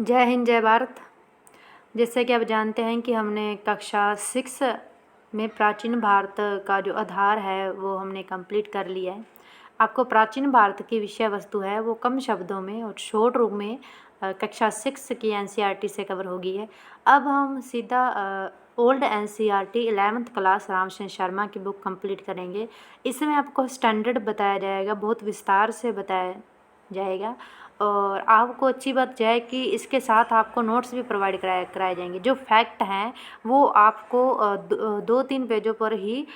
जय हिंद जय भारत। जैसे कि आप जानते हैं कि हमने कक्षा 6 में प्राचीन भारत का जो आधार है वो हमने कंप्लीट कर लिया है। आपको प्राचीन भारत की विषय वस्तु है वो कम शब्दों में और शॉर्ट रूप में कक्षा 6 की एनसीईआरटी से कवर होगी है। अब हम सीधा old NCERT 11th class Ramchandra Sharma की बुक कंप्लीट करेंगे। इसमें आपको स्टैंडर्ड बताया जाएगा, बहुत विस्तार से बताया जाएगा और आपको अच्छी बात यह है कि इसके साथ आपको नोट्स भी प्रोवाइड कराए जाएंगे। जो फैक्ट हैं वो आपको 2-3 पेजों पर ही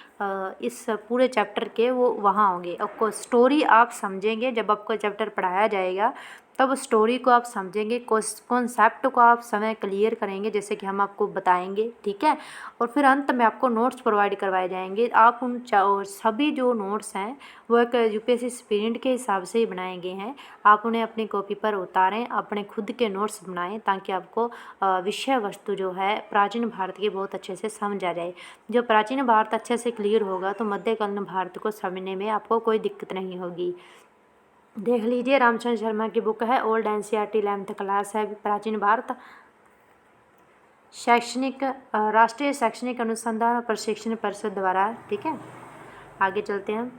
इस पूरे चैप्टर के वो वहाँ होंगे। आपको स्टोरी आप समझेंगे जब आपको चैप्टर पढ़ाया जाएगा, तब स्टोरी को आप समझेंगे, कॉन्सेप्ट को आप समय क्लियर करेंगे जैसे कि हम आपको बताएंगे, ठीक है। और फिर अंत में आपको नोट्स प्रोवाइड करवाए जाएंगे। आप उन सभी जो नोट्स हैं वो एक यूपीएससी स्पिरिट के हिसाब से ही बनाए गए हैं। आप उन्हें अपनी कॉपी पर उतारें, अपने खुद के नोट्स बनाएं ताकि आपको विषय वस्तु जो है प्राचीन भारत की बहुत अच्छे से समझ आ जाए। जब प्राचीन भारत अच्छे से क्लियर होगा तो मध्यकालीन भारत को समझने में आपको कोई दिक्कत नहीं होगी। देख लीजिए, रामचंद्र शर्मा की बुक है, ओल्ड एनसीईआरटी 11th क्लास है, प्राचीन भारत, शैक्षणिक राष्ट्रीय शैक्षणिक अनुसंधान और प्रशिक्षण परिषद द्वारा, ठीक है। आगे चलते हैं।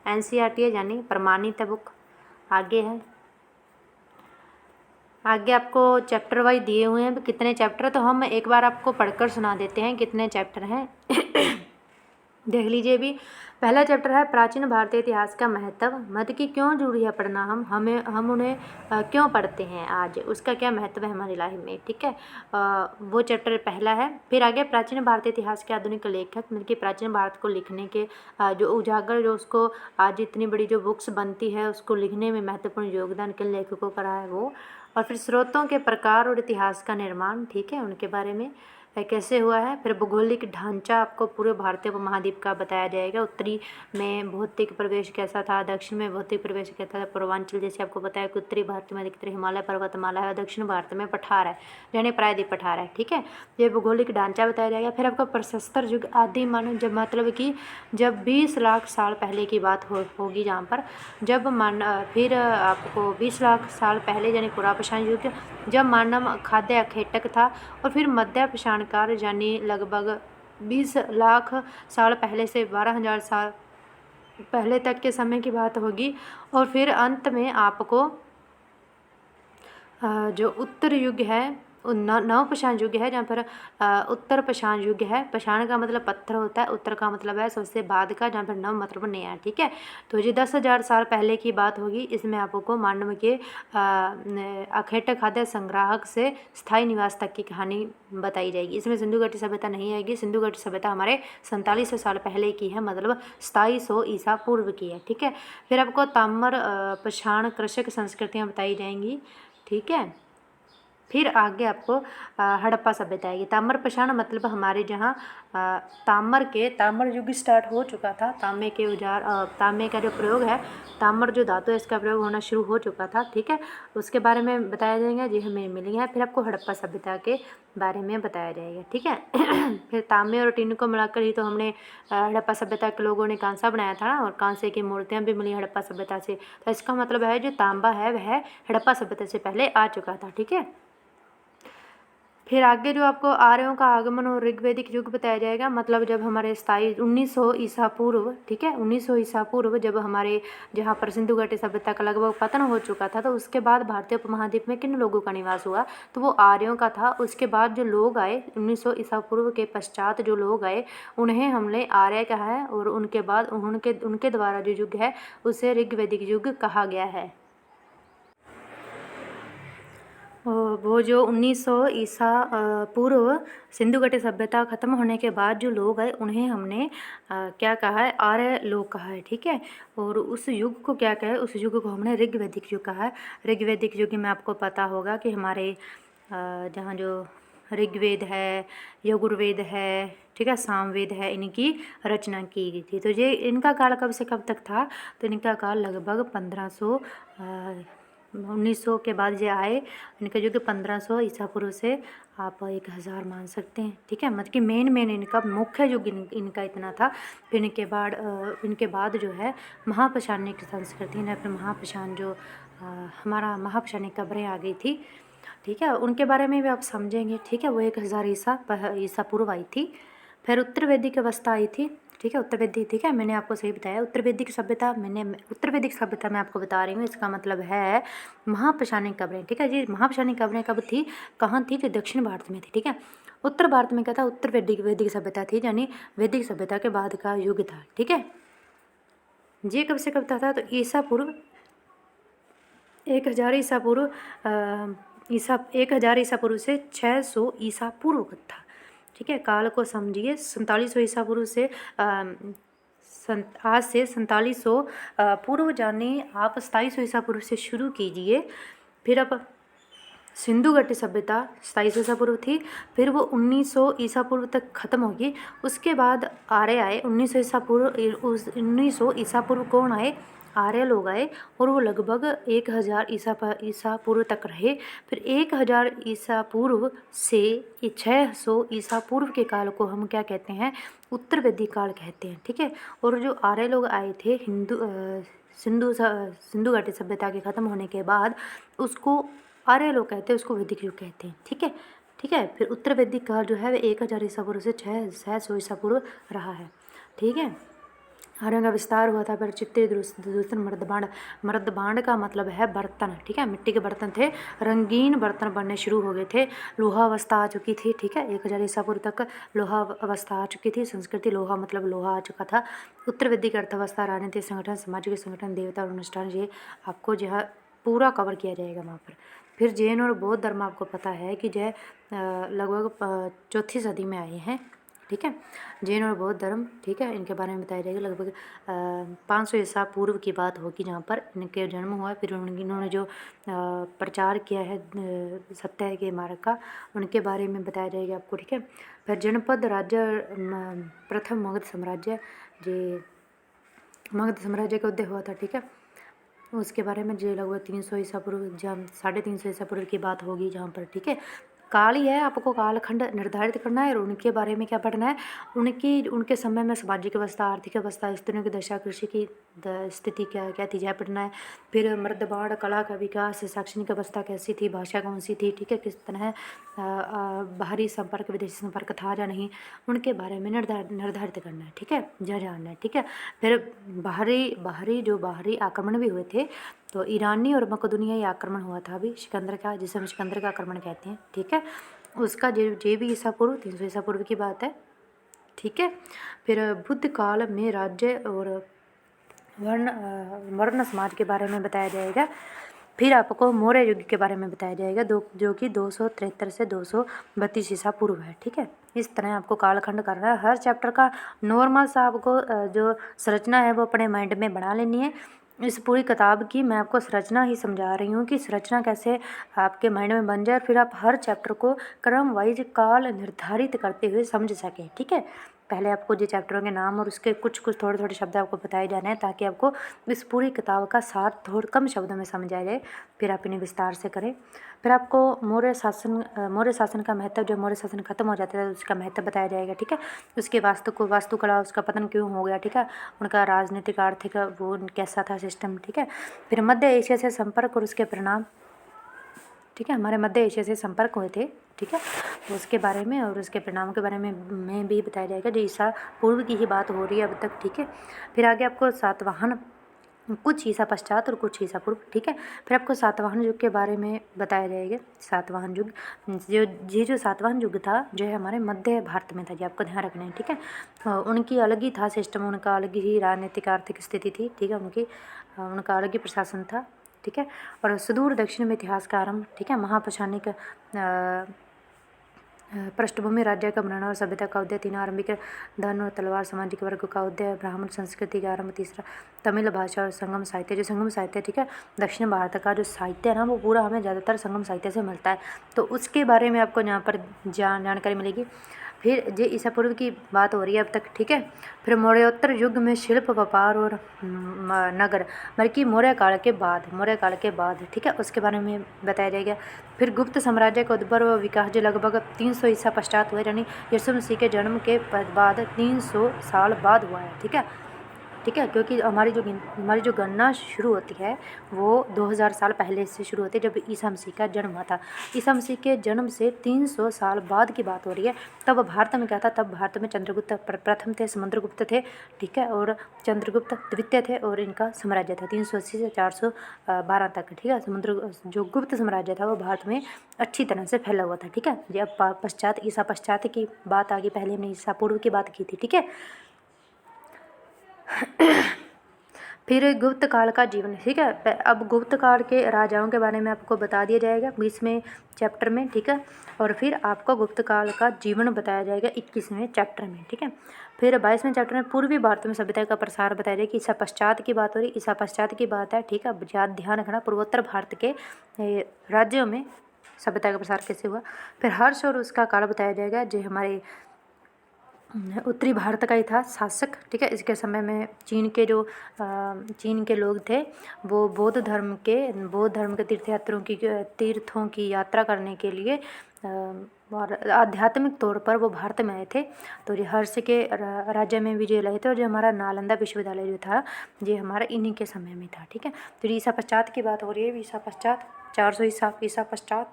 एनसीईआरटी है यानी प्रमाणित है बुक। आगे है, आगे आपको चैप्टर वाइज दिए हुए हैं। कितने चैप्टर, तो हम एक बार आपको पढ़कर सुना देते हैं कितने चैप्टर हैं। देख लीजिए भी। पहला चैप्टर है प्राचीन भारतीय इतिहास का महत्व। मध्य की क्यों जरूरी है पढ़ना, हम उन्हें क्यों पढ़ते हैं आज, उसका क्या महत्व है हमारी लाइफ में, ठीक है। वो चैप्टर पहला है। फिर आगे प्राचीन भारतीय इतिहास के आधुनिक लेखक, मतलब कि प्राचीन भारत को लिखने के जो उजागर, जो उसको आज इतनी बड़ी जो बुक्स बनती है उसको लिखने में महत्वपूर्ण योगदान किन लेखकों का रहा है वो। और फिर स्रोतों के प्रकार और इतिहास का निर्माण, ठीक है, उनके बारे में कैसे हुआ है। फिर भौगोलिक ढांचा आपको पूरे भारतीय उपमहाद्वीप का बताया जाएगा। उत्तरी में भौतिक प्रवेश कैसा था, दक्षिण में भौतिक प्रवेश कैसा था। पूर्वांचल जैसे आपको बताया कि उत्तरी भारत में अधिकतर हिमालय पर्वतमाला है, दक्षिण भारत में पठार है यानी प्रायद्वीप पठार है, ठीक है। ये भौगोलिक ढांचा बताया जाएगा। फिर आपको प्रशस्तर युग आदि मानव, जब मतलब कि जब 20 लाख साल पहले की बात होगी जहाँ पर, जब फिर आपको 20 लाख साल पहले यानी पुरापाषाण युग, जब मानव खाद्य अखेटक था। और फिर मध्य पाषाण काल यानी लगभग 20 लाख साल पहले से 12,000 साल पहले तक के समय की बात होगी। और फिर अंत में आपको जो उत्तर युग है, नव पाषाण युग है, जहाँ पर उत्तर पाषाण युग है। पाषाण का मतलब पत्थर होता है, उत्तर का मतलब है सबसे बाद का, जहाँ पर नव मतलब नया, ठीक है। तो ये 10,000 साल पहले की बात होगी। इसमें आपको मानव के अखेटक खाद्य संग्राहक से स्थायी निवास तक की कहानी बताई जाएगी। इसमें सिंधु घाटी सभ्यता नहीं आएगी। सिंधु घाटी सभ्यता हमारे 4700 साल पहले की है, मतलब 2700 ईसा पूर्व की है, ठीक है। फिर आपको ताम्र पाषाण कृषक संस्कृतियाँ बताई जाएंगी, ठीक है। फिर आगे आपको हड़प्पा सभ्यता आएगी। ताम्र पाषाण मतलब हमारे जहाँ ताम्र युग स्टार्ट हो चुका था। तांबे के औजार, तांबे का जो प्रयोग है, ताम्र जो धातु है इसका प्रयोग होना शुरू हो चुका था, ठीक है। उसके बारे में बताया जाएगा जी, हमें मिली है। फिर आपको हड़प्पा सभ्यता के बारे में बताया जाएगा, ठीक है। फिर तांबे और टीन को मिलाकर ही तो हमने हड़प्पा सभ्यता के लोगों ने कांसा बनाया था ना, और कांसे की मूर्तियाँ भी मिली हड़प्पा सभ्यता से। तो इसका मतलब है जो तांबा है वह हड़प्पा सभ्यता से पहले आ चुका था, ठीक है। फिर आगे जो आपको आर्यों का आगमन और ऋग्वैदिक युग बताया जाएगा, मतलब जब हमारे 1900 ईसा पूर्व, ठीक है, 1900 ईसा पूर्व जब हमारे जहाँ पर सिंधु घाटी सभ्यता का लगभग पतन हो चुका था, तो उसके बाद भारतीय उपमहाद्वीप में किन लोगों का निवास हुआ, तो वो आर्यों का था। उसके बाद जो लोग आए 1900 ईसा पूर्व के पश्चात जो लोग आए उन्हें हमने आर्य कहा है, और उनके बाद उनके द्वारा जो युग है उसे ऋग्वैदिक युग कहा गया है। वो जो 1900 ईसा पूर्व सिंधु घाटी सभ्यता खत्म होने के बाद जो लोग आए उन्हें हमने क्या कहा है, आर्य लोग कहा है, ठीक है। और उस युग को क्या कहा है, उस युग को हमने ऋग्वैदिक युग कहा है। ऋग्वैदिक युग में आपको पता होगा कि हमारे जहाँ जो ऋग्वेद है, यजुर्वेद है, ठीक है, सामवेद है, इनकी रचना की गई थी। तो ये इनका काल कब से कब तक था, तो इनका काल लगभग 1500 1900 के बाद ये आए। इनका युग 1500 ईसा पूर्व से आप 1000 मान सकते हैं, ठीक है। मतलब कि मेन इनका मुख्य युग इनका इतना था। फिर इनके बाद जो है महापाषाणिक संस्कृति ने, फिर महापाषाण जो हमारा महापाषाणिक कब्रें आ गई थी। ठीक है, उनके बारे में भी आप समझेंगे। ठीक है, वो 1000 ईसा पूर्व आई थी। फिर उत्तर वैदिक अवस्था आई थी। ठीक है, उत्तर वैदिक, ठीक है, मैंने आपको सही बताया। उत्तर वैदिक सभ्यता मैं आपको बता रही हूँ, इसका मतलब है महापौराणिक कब्रें। ठीक है जी, महापौराणिक कब्रें कब थी, कहाँ थी, जो दक्षिण भारत में थी। ठीक है, उत्तर भारत में क्या था, उत्तर वैदिक सभ्यता थी, यानी वैदिक सभ्यता के बाद का युग था। ठीक है, ये कब से कब था, तो ईसा पूर्व 1000 ईसा पूर्व 1000 ईसा पूर्व से 600 ईसा पूर्व का था। ठीक है, काल को समझिए। 4700 ईसा पूर्व से आज से 4700 पूर्व, जाने आप 2700 ईसा पूर्व से शुरू कीजिए। फिर अब सिंधु घाटी सभ्यता 2700 ईसा पूर्व थी, फिर वो 1900 ईसा पूर्व तक ख़त्म होगी। उसके बाद आर्य आए 1900 ईसा पूर्व। 1900 ईसा पूर्व कौन आए, आर्य लोग आए, और वो लगभग 1000 ईसा पूर्व तक रहे। फिर 1000 ईसा पूर्व से 600 ईसा पूर्व के काल को हम क्या कहते हैं, उत्तर वैदिक काल कहते हैं। ठीक है, और जो आर्य लोग आए थे सिंधु घाटी सभ्यता के ख़त्म होने के बाद, उसको आर्य लोग कहते हैं, उसको वैदिक युग कहते हैं। ठीक है, ठीक है। फिर उत्तर वैदिक काल जो है वह 1000 ईसा पूर्व से 600 ईसा पूर्व रहा है। ठीक है, आर्यों का विस्तार हुआ था। फिर चित्ते दूसरे मर्दबांड का मतलब है बर्तन। ठीक है, मिट्टी के बर्तन थे, रंगीन बर्तन बनने शुरू हो गए थे। लोहा अवस्था आ चुकी थी। ठीक है, 1000 ईसा पूर्व तक लोहा अवस्था आ चुकी थी। संस्कृति, लोहा मतलब लोहा आ चुका था। उत्तर वैदिक अर्थव्यवस्था, राजनीतिक संगठन, सामाजिक संगठन, देवता और अनुष्ठान, ये आपको जो है पूरा कवर किया जाएगा वहाँ पर। फिर जैन और बौद्ध धर्म आपको पता है कि जो लगभग 4वीं सदी में आए हैं। ठीक है, जैन और बौद्ध धर्म, ठीक है, इनके बारे में बताया जाएगा। लगभग 500 ईसा पूर्व की बात होगी जहाँ पर इनके जन्म हुआ। फिर इन्होंने जो प्रचार किया है सत्य के मार्ग का, उनके बारे में बताया जाएगा आपको। ठीक है, फिर जनपद राज्य, प्रथम मगध साम्राज्य, जे मगध साम्राज्य का उदय हुआ था। ठीक है, उसके बारे में जो लगभग 300 ईसा पूर्व, जहाँ 350 ईसा पूर्व की बात होगी जहाँ पर। ठीक है, काल ही है, आपको कालखंड निर्धारित करना है और उनके बारे में क्या पढ़ना है, उनके समय में सामाजिक अवस्था, आर्थिक अवस्था, स्त्रियों की दशा, कृषि की स्थिति क्या थी, यह पढ़ना है। फिर मर्दबाण, कला का विकास, शैक्षणिक अवस्था कैसी थी, भाषा कौन सी थी। ठीक है, किस तरह बाहरी संपर्क, विदेशी संपर्क था या नहीं, उनके बारे में निर्धारित करना है। ठीक है, यह जानना है। ठीक है, फिर बाहरी आक्रमण भी हुए थे, तो ईरानी और मकदूनियाई आक्रमण हुआ था अभी सिकंदर का, जिसे हम सिकंदर का आक्रमण कहते हैं। ठीक है, उसका जे भी ईसा पूर्व 300 ईसा पूर्व की बात है। ठीक है, फिर बुद्ध काल में राज्य और वर्ण समाज के बारे में बताया जाएगा। फिर आपको मौर्य युग के बारे में बताया जाएगा, जो कि 273 से 232 ईसा पूर्व है। ठीक है, इस तरह आपको कालखंड करना है। हर चैप्टर का नॉर्मल सा आपको जो संरचना है वो अपने माइंड में बना लेनी है। इस पूरी किताब की मैं आपको संरचना ही समझा रही हूँ कि संरचना कैसे आपके माइंड में बन जाए, फिर आप हर चैप्टर को क्रम वाइज काल निर्धारित करते हुए समझ सकें। ठीक है, पहले आपको जो चैप्टरों के नाम और उसके कुछ थोड़े शब्द आपको बताए जाने हैं, ताकि आपको इस पूरी किताब का सार थोड़े कम शब्दों में समझ आ जाए, फिर आप इन्हें विस्तार से करें। फिर आपको मौर्य शासन का महत्व, जब मौर्य शासन खत्म हो जाता है उसका महत्व बताया जाएगा। ठीक है, उसके वास्तुकला, उसका पतन क्यों हो गया। ठीक है, उनका राजनीतिक, आर्थिक वो कैसा था सिस्टम। ठीक है, फिर मध्य एशिया से संपर्क और उसके परिणाम। ठीक है, हमारे मध्य एशिया से संपर्क हुए थे। ठीक है, तो उसके बारे में और उसके परिणामों के बारे में भी बताया जाएगा, जो ईसा पूर्व की ही बात हो रही है अब तक। ठीक है, फिर आगे आपको सातवाहन, कुछ ईसा पश्चात और कुछ ईसा पूर्व। ठीक है, फिर आपको सातवाहन युग के बारे में बताया जाएगा। सातवाहन युग, जो सातवाहन युग था, जो है हमारे मध्य भारत में था, जो आपको ध्यान रखना है। ठीक है, उनकी अलग ही था सिस्टम, उनका अलग ही राजनीतिक आर्थिक स्थिति थी। ठीक है, उनका अलग ही प्रशासन था। ठीक है, और सुदूर दक्षिण में इतिहास का आरंभ। ठीक है, महापौराणिक पृष्ठभूमि, राज्य का बनना और सभ्यता का उदय। 3 आरंभिक, धन और तलवार, सामाजिक वर्ग का उदय, ब्राह्मण संस्कृति का आरंभ। 3 तमिल भाषा और संगम साहित्य, जो संगम साहित्य। ठीक है, दक्षिण भारत का जो साहित्य है ना, वो पूरा हमें ज़्यादातर संगम साहित्य से मिलता है, तो उसके बारे में आपको यहाँ पर जानकारी मिलेगी। फिर जो ईसा पूर्व की बात हो रही है अब तक। ठीक है, फिर मौर्योत्तर युग में शिल्प, व्यापार और नगर, बल्कि मौर्य काल के बाद। ठीक है, उसके बारे में बताया जाएगा। फिर गुप्त साम्राज्य का उद्भव व विकास, जो लगभग 300 ईसा पश्चात हुआ, यानी यीशु मसीह के जन्म के बाद 300 साल बाद हुआ है। ठीक है, ठीक है, क्योंकि हमारी जो गणना शुरू होती है वो 2000 साल पहले से शुरू होती है, जब ईसा मसीह का जन्म हुआ था। ईसा मसीह के जन्म से 300 साल बाद की बात हो रही है। तब भारत में क्या था, तब भारत में चंद्रगुप्त प्रथम थे, समुद्रगुप्त थे, ठीक है, और चंद्रगुप्त द्वितीय थे, और इनका साम्राज्य था 380 से 412 तक, ठीक है। जो गुप्त साम्राज्य था वो भारत में अच्छी तरह से फैला हुआ था, ठीक है। ये अब पश्चात ईसा पश्चात की बात आगे, पहले हमने ईसा पूर्व की बात की थी, ठीक है। फिर गुप्त काल का जीवन, ठीक है। अब गुप्त काल के राजाओं के बारे में आपको बता दिया जाएगा 20वें चैप्टर में, ठीक है। और फिर आपको गुप्त काल का जीवन बताया जाएगा 21वें चैप्टर में, ठीक है। फिर 22वें चैप्टर में पूर्वी भारत में सभ्यता का प्रसार बताया जाएगा। ईसा पश्चात की बात हो रही, ईसा पश्चात की बात है, ठीक है। ध्यान रखना, पूर्वोत्तर भारत के राज्यों में सभ्यता का प्रसार कैसे हुआ। फिर हर्ष और उसका काल बताया जाएगा, जो हमारे उत्तरी भारत का ही था शासक, ठीक है। इसके समय में चीन के लोग थे, वो बौद्ध धर्म के तीर्थों की यात्रा करने के लिए और आध्यात्मिक तौर पर वो भारत में आए थे। तो ये हर्ष के राज्य में भी जो रहे थे, और जो हमारा नालंदा विश्वविद्यालय जो था, ये हमारा इन्हीं के समय में था, ठीक है। तो ईसा पश्चात की बात हो रही है, ईसा पश्चात 400 ईसा पश्चात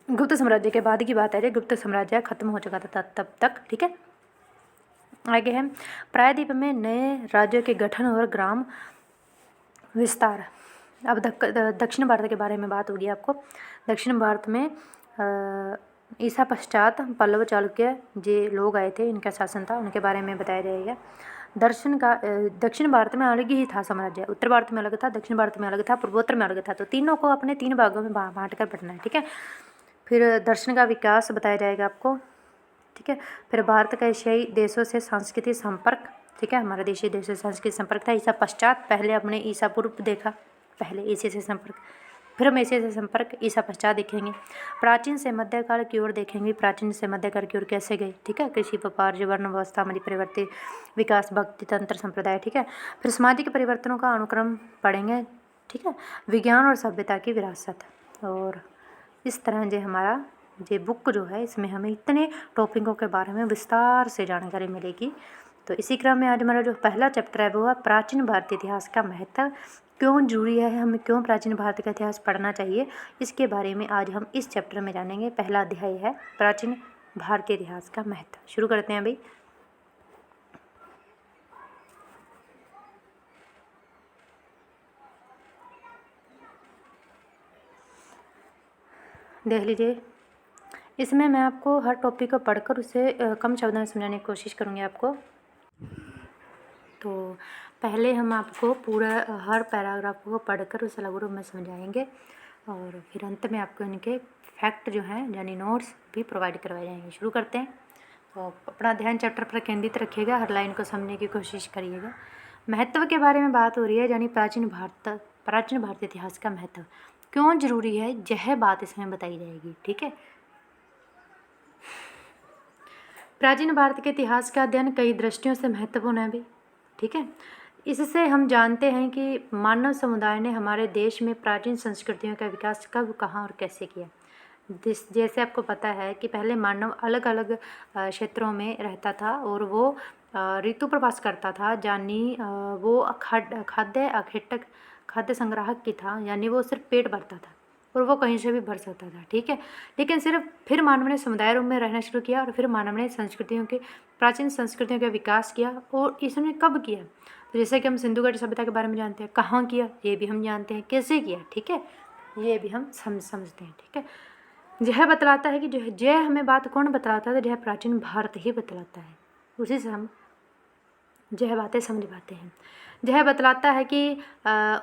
गुप्त साम्राज्य के बाद की बात है। गुप्त साम्राज्य खत्म हो चुका था तब तक, ठीक है। आगे है प्रायद्वीप में नए राज्यों के गठन और ग्राम विस्तार। अब दक्षिण भारत के बारे में बात होगी आपको। दक्षिण भारत में ईसा पश्चात पल्लव चालुक्य जो लोग आए थे, इनका शासन था, उनके बारे में बताया जाएगा। दक्षिण भारत में अलग ही था साम्राज्य, उत्तर भारत में अलग था, दक्षिण भारत में अलग था, पूर्वोत्तर में अलग था। तो तीनों को अपने 3 भागों में बांट कर पढ़ना है, ठीक है। फिर दर्शन का विकास बताया जाएगा आपको, ठीक है। फिर भारत का एशियाई देशों से सांस्कृतिक संपर्क, ठीक है, हमारे देशी देशों से सांस्कृतिक संपर्क था। ईसा पश्चात, पहले अपने ईसा पूर्व देखा, पहले एशिया से संपर्क, फिर हम एशिया से संपर्क ईसा पश्चात देखेंगे। प्राचीन से मध्यकाल की ओर देखेंगे, प्राचीन से मध्यकाल की ओर कैसे गए, ठीक है। कृषि, व्यापार, वर्ण व्यवस्था, मध्य परिवर्तित विकास, भक्ति तंत्र संप्रदाय, ठीक है। फिर सामाजिक परिवर्तनों का अनुक्रम पढ़ेंगे, ठीक है। विज्ञान और सभ्यता की विरासत, और इस तरह जो हमारा ये बुक जो है, इसमें हमें इतने टॉपिकों के बारे में विस्तार से जानकारी मिलेगी। तो इसी क्रम में आज हमारा जो पहला चैप्टर है वो है प्राचीन भारतीय इतिहास का महत्व, क्यों जरूरी है, हमें क्यों प्राचीन भारत का इतिहास पढ़ना चाहिए, इसके बारे में आज हम इस चैप्टर में जानेंगे। पहला अध्याय है प्राचीन भारतीय इतिहास का महत्व। शुरू करते हैं भाई। देख लीजिए, इसमें मैं आपको हर टॉपिक को पढ़कर उसे कम शब्दों में समझाने की कोशिश करूँगी आपको। तो पहले हम आपको पूरा हर पैराग्राफ को पढ़कर उसे लघु रूप में समझाएंगे, और फिर अंत में आपको इनके फैक्ट जो हैं यानी नोट्स भी प्रोवाइड करवाए जाएंगे। शुरू करते हैं। तो अपना ध्यान चैप्टर पर केंद्रित रखिएगा, हर लाइन को समझने की कोशिश करिएगा। महत्व के बारे में बात हो रही है, यानी प्राचीन भारतीय इतिहास का महत्व क्यों जरूरी है, यह बात इसमें बताई जाएगी, ठीक है। प्राचीन भारत के इतिहास का अध्ययन कई दृष्टियों से महत्वपूर्ण है भी, ठीक है। इससे हम जानते हैं कि मानव समुदाय ने हमारे देश में प्राचीन संस्कृतियों का विकास कब, कहाँ और कैसे किया। जैसे आपको पता है कि पहले मानव अलग अलग क्षेत्रों में रहता था, और वो ऋतु प्रवास करता था, यानी वो खाद्य संग्राहक की था, यानी वो सिर्फ पेट भरता था और वो कहीं से भी भर सकता था, ठीक है। लेकिन फिर मानव ने समुदाय रूप में रहना शुरू किया, और फिर मानव ने प्राचीन संस्कृतियों का विकास किया। और इसने कब किया, तो जैसे कि हम सिंधु घाटी सभ्यता के बारे में जानते हैं, कहाँ किया ये भी हम जानते हैं, कैसे किया, ठीक है, ये भी हम समझते हैं, ठीक है। यह बतलाता है कि यह हमें बात कौन बतलाता है, तो यह प्राचीन भारत ही बतलाता है, उसी से हम यह बातें समझ पाते हैं। यह बतलाता है कि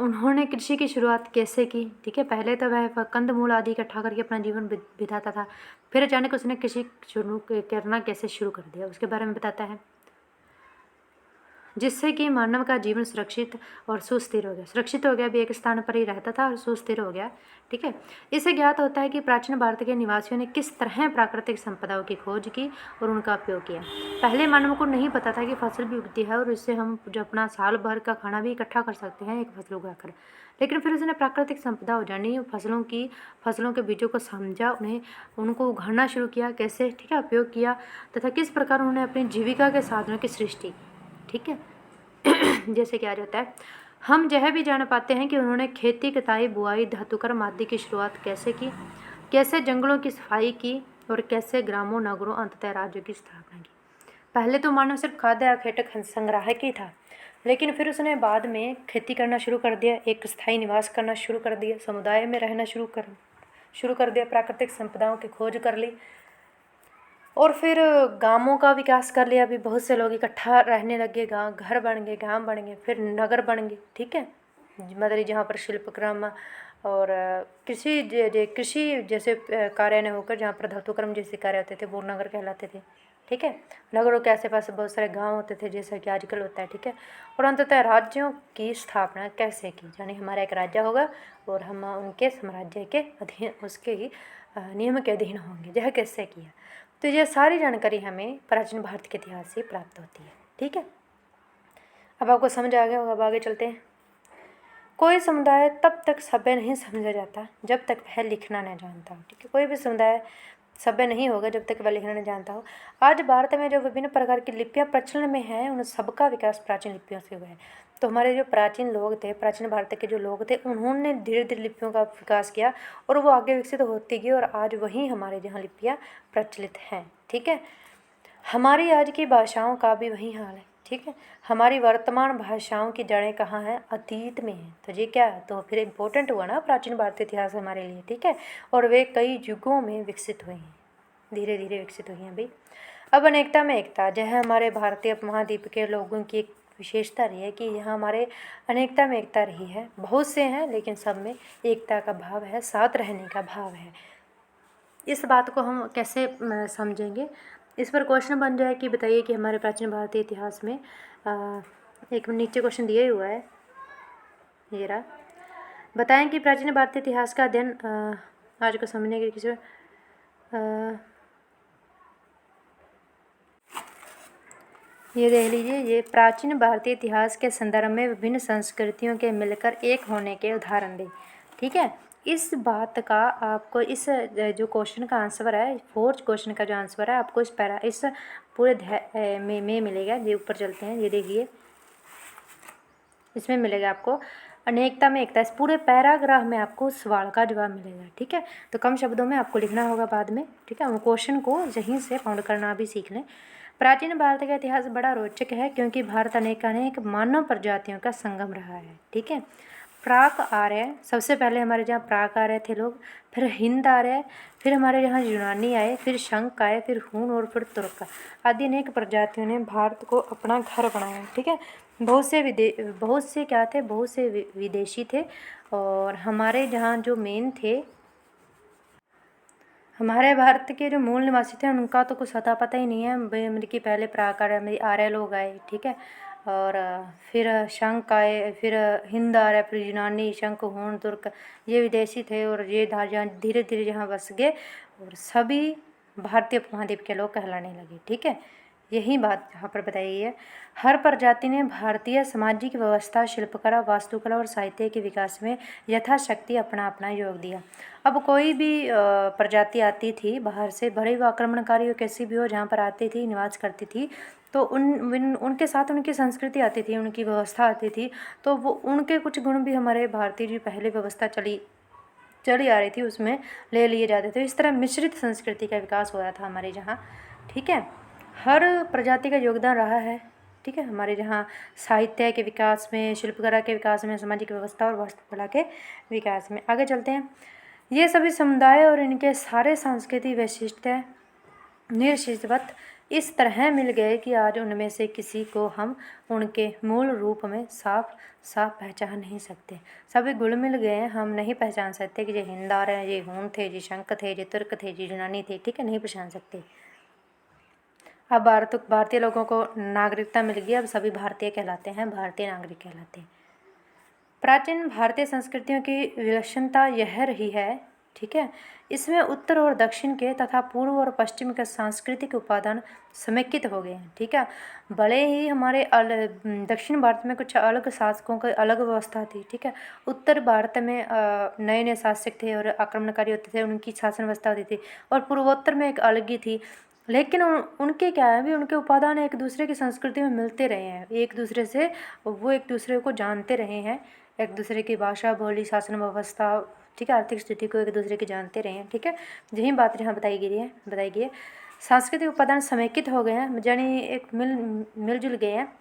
उन्होंने कृषि की शुरुआत कैसे की, ठीक है। पहले तो वह कंदमूल आदि इकट्ठा करके अपना जीवन बिताता था, फिर अचानक उसने कृषि शुरू करना कैसे शुरू कर दिया, उसके बारे में बताता है। जिससे कि मानव का जीवन सुरक्षित और सुस्थिर हो गया। सुरक्षित हो गया, भी एक स्थान पर ही रहता था और सुस्थिर हो गया। ठीक है, इससे ज्ञात होता है कि प्राचीन भारत के निवासियों ने किस तरह प्राकृतिक संपदाओं की खोज की और उनका उपयोग किया। पहले मानव को नहीं पता था कि फसल भी उगती है और इससे हम जो अपना साल भर का खाना भी इकट्ठा कर सकते हैं एक फसल उगाकर। लेकिन फिर उसने प्राकृतिक संपदा हो जानी, फसलों के बीजों को समझा, उनको उगाना शुरू किया, कैसे, ठीक है, उपयोग किया, तथा किस प्रकार उन्होंने अपनी जीविका के साधनों की सृष्टि की। ठीक है, जैसे क्या जाता है, हम यह भी जान पाते हैं कि उन्होंने खेती, कटाई, बुआई, धातुकर्म आदि की शुरुआत कैसे की, कैसे जंगलों की सफाई की और कैसे ग्रामों, नगरों, अंततः राज्यों की स्थापना की। पहले तो मानव सिर्फ खाद्य आखेटक संग्राहक ही था, लेकिन फिर उसने बाद में खेती करना शुरू कर दिया, एक स्थायी निवास करना शुरू कर दिया, समुदाय में रहना शुरू कर दिया, प्राकृतिक संपदाओं की खोज कर ली और फिर गांवों का विकास कर लिया। अभी बहुत से लोग इकट्ठा रहने लगे, घर बन गए, गांव बन गए, फिर नगर बन गए। ठीक है, मतलब जहाँ पर शिल्पक्रम और कृषि जैसे कार्य न होकर जहाँ पर धातुकर्म जैसे कार्य होते थे वो नगर कहलाते थे। ठीक है, नगरों के आस पास बहुत सारे गांव होते थे जैसा कि आजकल होता है। ठीक है, और अंततः राज्यों की स्थापना कैसे की, यानी हमारा एक राज्य होगा और हम उनके साम्राज्य के अधीन, उसके ही नियम के अधीन होंगे। यह कैसे किया, तो यह सारी जानकारी हमें प्राचीन भारत के इतिहास से प्राप्त होती है। ठीक है, अब आपको समझ आ गया होगा, अब आगे चलते हैं। कोई समुदाय तब तक सभ्य नहीं समझा जाता जब तक वह लिखना न जानता हो। ठीक है, कोई भी समुदाय सभ्य नहीं होगा जब तक वह लिखना न जानता हो। आज भारत में जो विभिन्न प्रकार की लिपियां प्रचलन में हैं, उन सबका विकास प्राचीन लिपियों से हुआ है। तो हमारे जो प्राचीन लोग थे, प्राचीन भारत के जो लोग थे, उन्होंने धीरे धीरे लिपियों का विकास किया और वो आगे विकसित होती गई और आज वही हमारे यहाँ लिपियाँ प्रचलित हैं। ठीक है, हमारी आज की भाषाओं का भी वही हाल है। ठीक है, हमारी वर्तमान भाषाओं की जड़ें कहाँ हैं, अतीत में हैं। तो ये क्या है, तो फिर इम्पोर्टेंट हुआ ना प्राचीन भारतीय इतिहास हमारे लिए। ठीक है, और वे कई युगों में विकसित हुई हैं, धीरे धीरे विकसित हुई हैं भाई। अब अनेकता में एकता, यह हमारे भारतीय उपमहाद्वीप के लोगों की एक विशेषता रही है कि यहाँ हमारे अनेकता में एकता रही है। बहुत से हैं लेकिन सब में एकता का भाव है, साथ रहने का भाव है। इस बात को हम कैसे समझेंगे, इस पर क्वेश्चन बन जाए कि बताइए कि हमारे प्राचीन भारतीय इतिहास में एक नीचे क्वेश्चन दिया हुआ है, ये रहा। बताएं कि प्राचीन भारतीय इतिहास का अध्ययन आज को समझने के किसी ये देख लीजिए, ये प्राचीन भारतीय इतिहास के संदर्भ में विभिन्न संस्कृतियों के मिलकर एक होने के उदाहरण दें। ठीक है, इस बात का आपको इस जो क्वेश्चन का आंसर है, फोर्थ क्वेश्चन का जो आंसर है आपको इस पूरे में मिलेगा। ये ऊपर चलते हैं, ये देखिए, इसमें मिलेगा आपको अनेकता में एकता। इस पूरे पैराग्राफ में आपको सवाल का जवाब मिलेगा। ठीक है, तो कम शब्दों में आपको लिखना होगा बाद में। ठीक है, उन क्वेश्चन को यहीं से फाउंड करना भी सीख लें। प्राचीन भारत का इतिहास बड़ा रोचक है क्योंकि भारत अनेक मानव प्रजातियों का संगम रहा है। ठीक है, प्राक आर्य, सबसे पहले हमारे जहाँ प्राक आर्य थे लोग, फिर हिंद आर्य, फिर हमारे यहाँ यूनानी आए, फिर शंक आए, फिर हून और फिर तुर्क आदि अनेक प्रजातियों ने भारत को अपना घर बनाया। ठीक है, बहुत से विदेशी थे और हमारे जहाँ जो मेन थे, हमारे भारत के जो मूल निवासी थे उनका तो कुछ पता ही नहीं है। मतलब कि पहले प्राक आर्य लोग आए। ठीक है, और फिर शंक आए, फिर हिंद आर्य, फिर यूनानी, शंक, हूण, तुर्क, ये विदेशी थे और ये धीरे धीरे यहाँ बस गए और सभी भारतीय उपमहाद्वीप के लोग कहलाने लगे। ठीक है, यही बात यहाँ पर बताई गई है। हर प्रजाति ने भारतीय सामाजिक व्यवस्था, शिल्पकला, वास्तुकला और साहित्य के विकास में यथाशक्ति अपना अपना योग दिया। अब कोई भी प्रजाति आती थी बाहर से, भले वो आक्रमणकारी हो, कैसी भी हो, जहाँ पर आती थी, निवास करती थी, तो उनके साथ उनकी संस्कृति आती थी, उनकी व्यवस्था आती थी, तो वो उनके कुछ गुण भी हमारे भारतीय जो पहले व्यवस्था चली आ रही थी उसमें ले लिए जाते थे। इस तरह मिश्रित संस्कृति का विकास हो रहा था हमारे जहाँ। ठीक है, हर प्रजाति का योगदान रहा है। ठीक है, हमारे जहाँ साहित्य के विकास में, शिल्पकला के विकास में, सामाजिक व्यवस्था और वास्तुकला के विकास में। आगे चलते हैं। ये सभी समुदाय और इनके सारे सांस्कृतिक वैशिष्ट्य निर्शिष्टवत इस तरह मिल गए कि आज उनमें से किसी को हम उनके मूल रूप में साफ पहचान नहीं सकते। सभी घुल मिल गए हैं, हम नहीं पहचान सकते कि ये हिंदार हैं, ये हूण थे, ये शंक थे, ये तुर्क थे, ये यूनानी थे। ठीक है, नहीं पहचान सकते। अब भारतीय लोगों को नागरिकता मिल गई, अब सभी भारतीय कहलाते हैं, भारतीय नागरिक कहलाते हैं। प्राचीन भारतीय संस्कृतियों की विलक्षणता यह रही है, ठीक है, इसमें उत्तर और दक्षिण के तथा पूर्व और पश्चिम के सांस्कृतिक उपादान समेकित हो गए हैं, ठीक है। भले ही हमारे दक्षिण भारत में कुछ अलग शासकों की अलग व्यवस्था थी, ठीक है। उत्तर भारत में नए नए शासक थे और आक्रमणकारी होते थे, उनकी शासन व्यवस्था होती थी, और पूर्वोत्तर में एक अलग ही थी। लेकिन उनके क्या है भी, उनके उपादान एक दूसरे की संस्कृति में मिलते रहे हैं, एक दूसरे से वो एक दूसरे को जानते रहे हैं, एक दूसरे की भाषा, बोली, शासन व्यवस्था, ठीक है, आर्थिक स्थिति को एक दूसरे की जानते रहे हैं, ठीक है। यही बात यहाँ बताई गई है। सांस्कृतिक उपादान समेकित हो गए हैं, यानी एक मिलजुल गए हैं।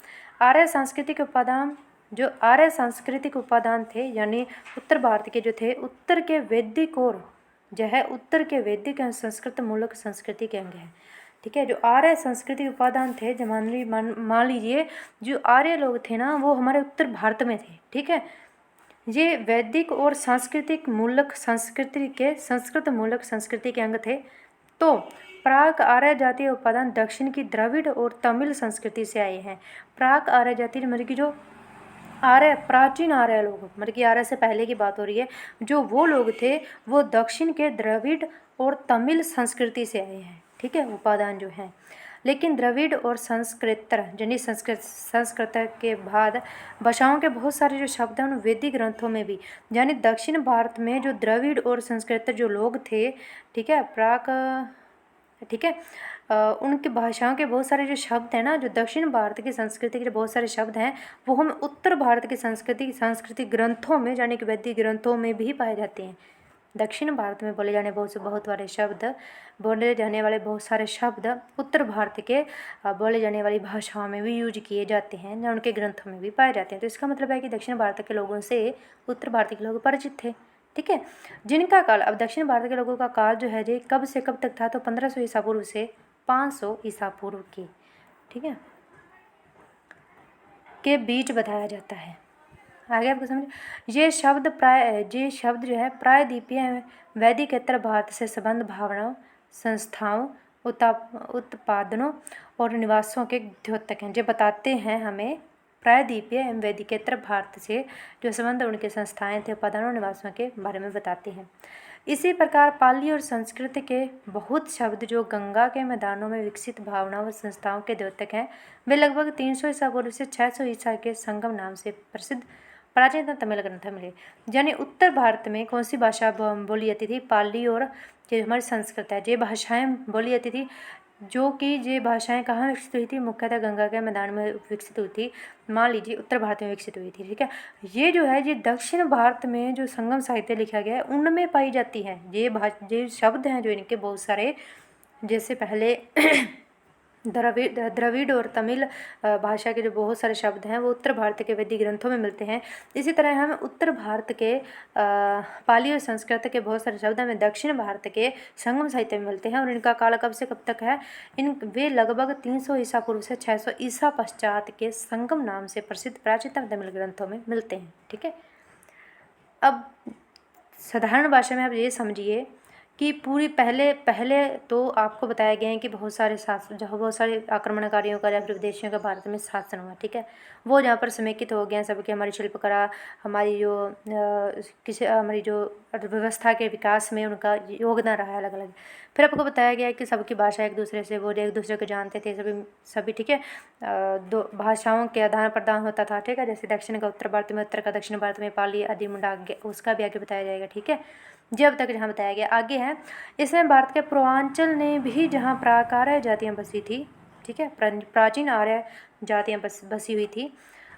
आर्य सांस्कृतिक उपादान थे, यानी उत्तर भारत के जो थे, उत्तर के वैदिक और जो है उत्तर के वैदिक एवं संस्कृत मूलक संस्कृति के अंग हैं, ठीक है। जो आर्य सांस्कृतिक उपादान थे, जो मान लीजिए जो आर्य लोग थे ना, वो हमारे उत्तर भारत में थे, ठीक है। ये वैदिक और सांस्कृतिक मूलक संस्कृति के संस्कृत मूलक संस्कृति के अंग थे। तो प्राक आर्य जातीय उपादान दक्षिण की द्रविड़ और तमिल संस्कृति से आए हैं। प्राक आर्य जाति मतलब कि जो आर्य, प्राचीन आर्य लोग, मतलब कि आर्य से पहले की बात हो रही है, जो वो लोग थे वो दक्षिण के द्रविड़ और तमिल संस्कृति से आए हैं, ठीक है, उपादान जो हैं। लेकिन द्रविड़ और संस्कृतर यानी संस्कृत के बाद भाषाओं के बहुत सारे जो शब्द हैं उन वैदिक ग्रंथों में भी, यानी दक्षिण भारत में जो द्रविड़ और संस्कृतर जो लोग थे, ठीक है, ठीक है, उनकी भाषाओं के बहुत सारे जो शब्द हैं ना, जो दक्षिण भारत की संस्कृति के जो बहुत सारे शब्द हैं, वो हम उत्तर भारत की सांस्कृतिक ग्रंथों में, यानी कि वैदिक ग्रंथों में भी पाए जाते हैं। दक्षिण भारत में बोले जाने वाले बहुत सारे शब्द उत्तर भारत के बोले जाने वाली भाषाओं में भी यूज किए जाते हैं, या उनके ग्रंथों में भी पाए जाते हैं। तो इसका मतलब है कि दक्षिण भारत के लोगों से उत्तर भारत के लोग परिचित थे, ठीक है। जिनका काल, अब दक्षिण भारत के लोगों का काल जो है जी कब से कब तक था, तो 1500 ईसा पूर्व से 500 ईसा पूर्व की, ठीक है, के बीच बताया जाता है। आगे आपको समझ, ये शब्द जो है प्रायद्वीपीय वैदिकेतर भारत से संबंध भावनाओं, संस्थाओं, उत्पादनों और निवासों के द्योतक हैं। जो बताते हैं हमें प्रायद्वीपीय एवं वैदिकेतर भारत से जो संबंध, उनके संस्थाएं थे, उत्पादनों और निवासों के बारे में बताते हैं। इसी प्रकार पाली और संस्कृत के बहुत शब्द जो गंगा के मैदानों में विकसित भावनाओं और संस्थाओं के द्योतक हैं, वे लगभग 300 ईसा पूर्व से 600 ईसा के संगम नाम से प्रसिद्ध प्राचीन तमिल ग्रंथ मिले। यानी उत्तर भारत में कौन सी भाषा बोली जाती थी, पाली और जो हमारी संस्कृत है, ये भाषाएं बोली जाती थी, जो कि ये भाषाएं कहाँ विकसित हुई थी, मुख्यतः गंगा के मैदान में विकसित हुई थी, मान लीजिए उत्तर भारत में विकसित हुई थी, ठीक है। ये जो है ये दक्षिण भारत में जो संगम साहित्य लिखा गया है उनमें पाई जाती है। ये शब्द हैं जो इनके बहुत सारे, जैसे पहले द्रविड़ और तमिल भाषा के जो बहुत सारे शब्द हैं वो उत्तर भारत के वैदिक ग्रंथों में मिलते हैं। इसी तरह हमें उत्तर भारत के पाली और संस्कृत के बहुत सारे शब्द हमें दक्षिण भारत के संगम साहित्य में मिलते हैं, और इनका काल कब से कब तक है, वे लगभग 300 ईसा पूर्व से 600 ईसा पश्चात के संगम नाम से प्रसिद्ध प्राचीनतम तमिल ग्रंथों में मिलते हैं, ठीक है। अब साधारण भाषा में आप ये समझिए कि पूरी पहले तो आपको बताया गया है कि बहुत सारे आक्रमणकारियों का या फिर विदेशियों का भारत में शासन हुआ, ठीक है। वो जहाँ पर समेकित हो गए हैं सबके, हमारी शिल्पकला, हमारी जो अर्थव्यवस्था के विकास में उनका योगदान रहा है अलग अलग। फिर आपको बताया गया है कि सबकी भाषा एक दूसरे से, वो एक दूसरे को जानते थे सभी, ठीक है। दो भाषाओं के आदान प्रदान होता था, ठीक है। जैसे दक्षिण का उत्तर भारत में, उत्तर का दक्षिण भारत में पाली आदि मुंडा, उसका भी आगे बताया जाएगा, ठीक है। जब तक जहाँ बताया गया आगे है, इसमें भारत के पूर्वांचल ने भी जहाँ प्राकार्य जातियाँ बसी थी, ठीक है, प्राचीन आर्य जातियाँ बसी हुई थी,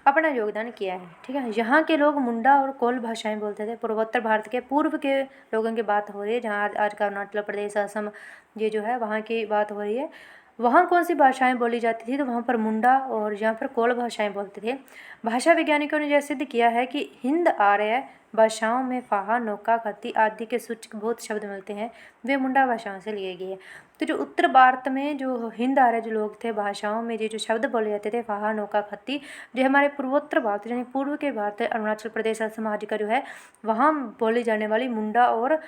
अपना योगदान किया है, ठीक है। यहाँ के लोग मुंडा और कोल भाषाएं बोलते थे। पूर्वोत्तर भारत के पूर्व के लोगों की बात हो रही है, जहाँ आज का अरुणाचल प्रदेश, असम, ये जो है वहाँ की बात हो रही है। वहाँ कौन सी भाषाएं बोली जाती थी, तो वहाँ पर मुंडा और यहाँ पर कोल भाषाएं बोलते थे। भाषा वैज्ञानिकों ने यह सिद्ध किया है कि हिंद आर्य भाषाओं में फाहा, नौका, खत्ती आदि के सूचक बहुत शब्द मिलते हैं, वे मुंडा भाषाओं से लिए गए। तो जो उत्तर भारत में जो हिंद आर्य जो लोग थे, भाषाओं में जो शब्द बोले जाते थे, फाहा, नौका, खत्ती, जो हमारे पूर्वोत्तर भारत यानी पूर्व के भारत, अरुणाचल प्रदेश, असम आदि का जो है वहाँ बोली जाने वाली मुंडा और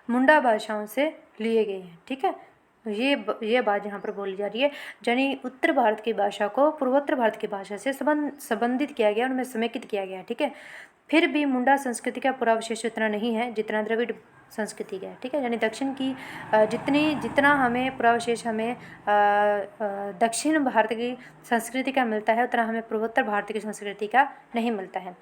मुंडा भाषाओं से लिए गए हैं, ठीक है। ये बात यहाँ पर बोली जा रही है, यानी उत्तर भारत की भाषा को पूर्वोत्तर भारत की भाषा से संबंधित किया गया, उनमें समेकित किया गया, ठीक है। फिर भी मुंडा संस्कृति का पूरा अवशेष उतना नहीं है जितना द्रविड़ संस्कृति का है, ठीक है। यानी दक्षिण की जितना हमें पूर्वावशेष हमें दक्षिण भारत की संस्कृति का मिलता है, उतना हमें पूर्वोत्तर भारत की संस्कृति का नहीं मिलता है।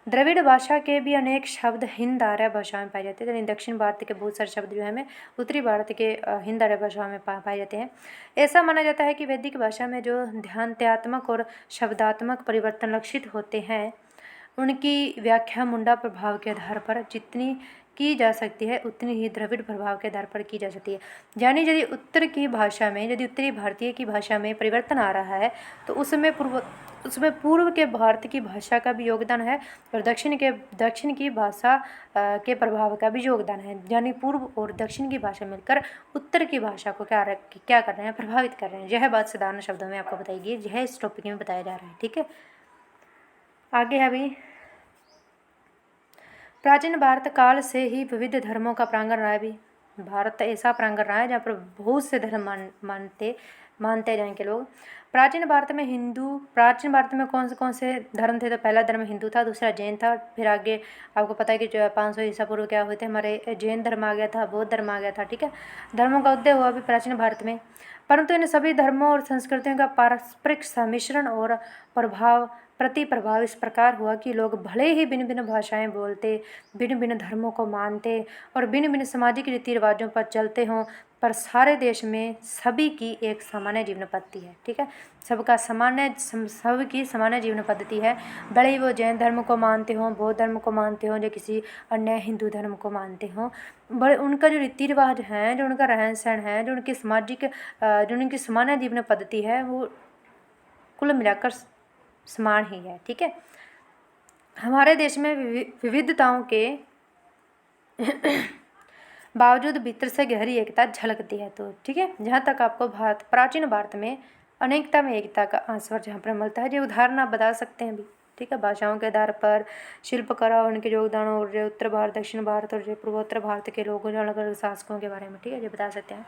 द्रविड़ भाषा के भी अनेक शब्द हिंद आर्य भाषा में पाए जाते हैं, यानी दक्षिण भारत के बहुत सारे शब्द जो है हमें उत्तरी भारत के हिंद आर्य भाषा में पाए जाते हैं। ऐसा माना जाता है कि वैदिक भाषा में जो ध्यानात्मक और शब्दात्मक परिवर्तन लक्षित होते हैं, उनकी व्याख्या मुंडा प्रभाव के आधार पर जितनी की जा सकती है उतनी ही द्रविड़ प्रभाव के आधार पर की जा सकती है। यानी यदि उत्तरी भारतीय की भाषा में परिवर्तन आ रहा है तो उसमें पूर्व के भारत की भाषा का भी योगदान है और दक्षिण की भाषा के प्रभाव का भी योगदान है। यानी पूर्व और दक्षिण की भाषा मिलकर उत्तर की भाषा को क्या कर रहे हैं, प्रभावित कर रहे हैं। यह बात साधारण शब्दों में आपको बताई गई, यह इस टॉपिक में बताया जा रहा है, ठीक है। आगे है अभी, प्राचीन भारत काल से ही विविध धर्मों का प्रांगण रहा है। भी भारत ऐसा प्रांगण रहा है जहाँ पर बहुत से धर्म मानते जाएंगे लोग। प्राचीन भारत में कौन से धर्म थे? तो पहला धर्म हिंदू था, दूसरा जैन था, फिर आगे आपको पता है कि जो 500 ईसा पूर्व क्या हुए थे, हमारे जैन धर्म आ गया था, बौद्ध धर्म आ गया था, ठीक है। धर्मों का उदय हुआ भी प्राचीन भारत में, परंतु इन सभी धर्मों और संस्कृतियों का पारस्परिक सम्मिश्रण और प्रभाव इस प्रकार हुआ कि लोग भले ही भिन्न भिन्न भाषाएं बोलते, भिन्न भिन्न धर्मों को मानते और भिन्न भिन्न सामाजिक रीति रिवाजों पर चलते हों, पर सारे देश में सभी की एक सामान्य जीवन पद्धति है, ठीक है। सबकी सामान्य जीवन पद्धति है, भले ही वो जैन धर्म को मानते हों, बौद्ध धर्म को मानते हों, या किसी अन्य हिंदू धर्म को मानते हों, बड़े उनका जो रीति रिवाज हैं, जो उनका रहन सहन है, जो उनकी सामान्य जीवन पद्धति है, वो कुल मिलाकर समान ही है, ठीक है। हमारे देश में विविधताओं के बावजूद भीतर से गहरी एकता झलकती है। तो ठीक है, जहाँ तक आपको प्राचीन भारत में अनेकता में एकता का आंसर जहाँ पर मिलता है, जो उदाहरण आप बता सकते हैं भी, ठीक है। भाषाओं के आधार पर शिल्पकला और उनके योगदान, और जो उत्तर भारत, दक्षिण भारत और जो पूर्वोत्तर भारत के लोगों, जो अलग अलग शासकों के बारे में, ठीक है, जो बता सकते हैं।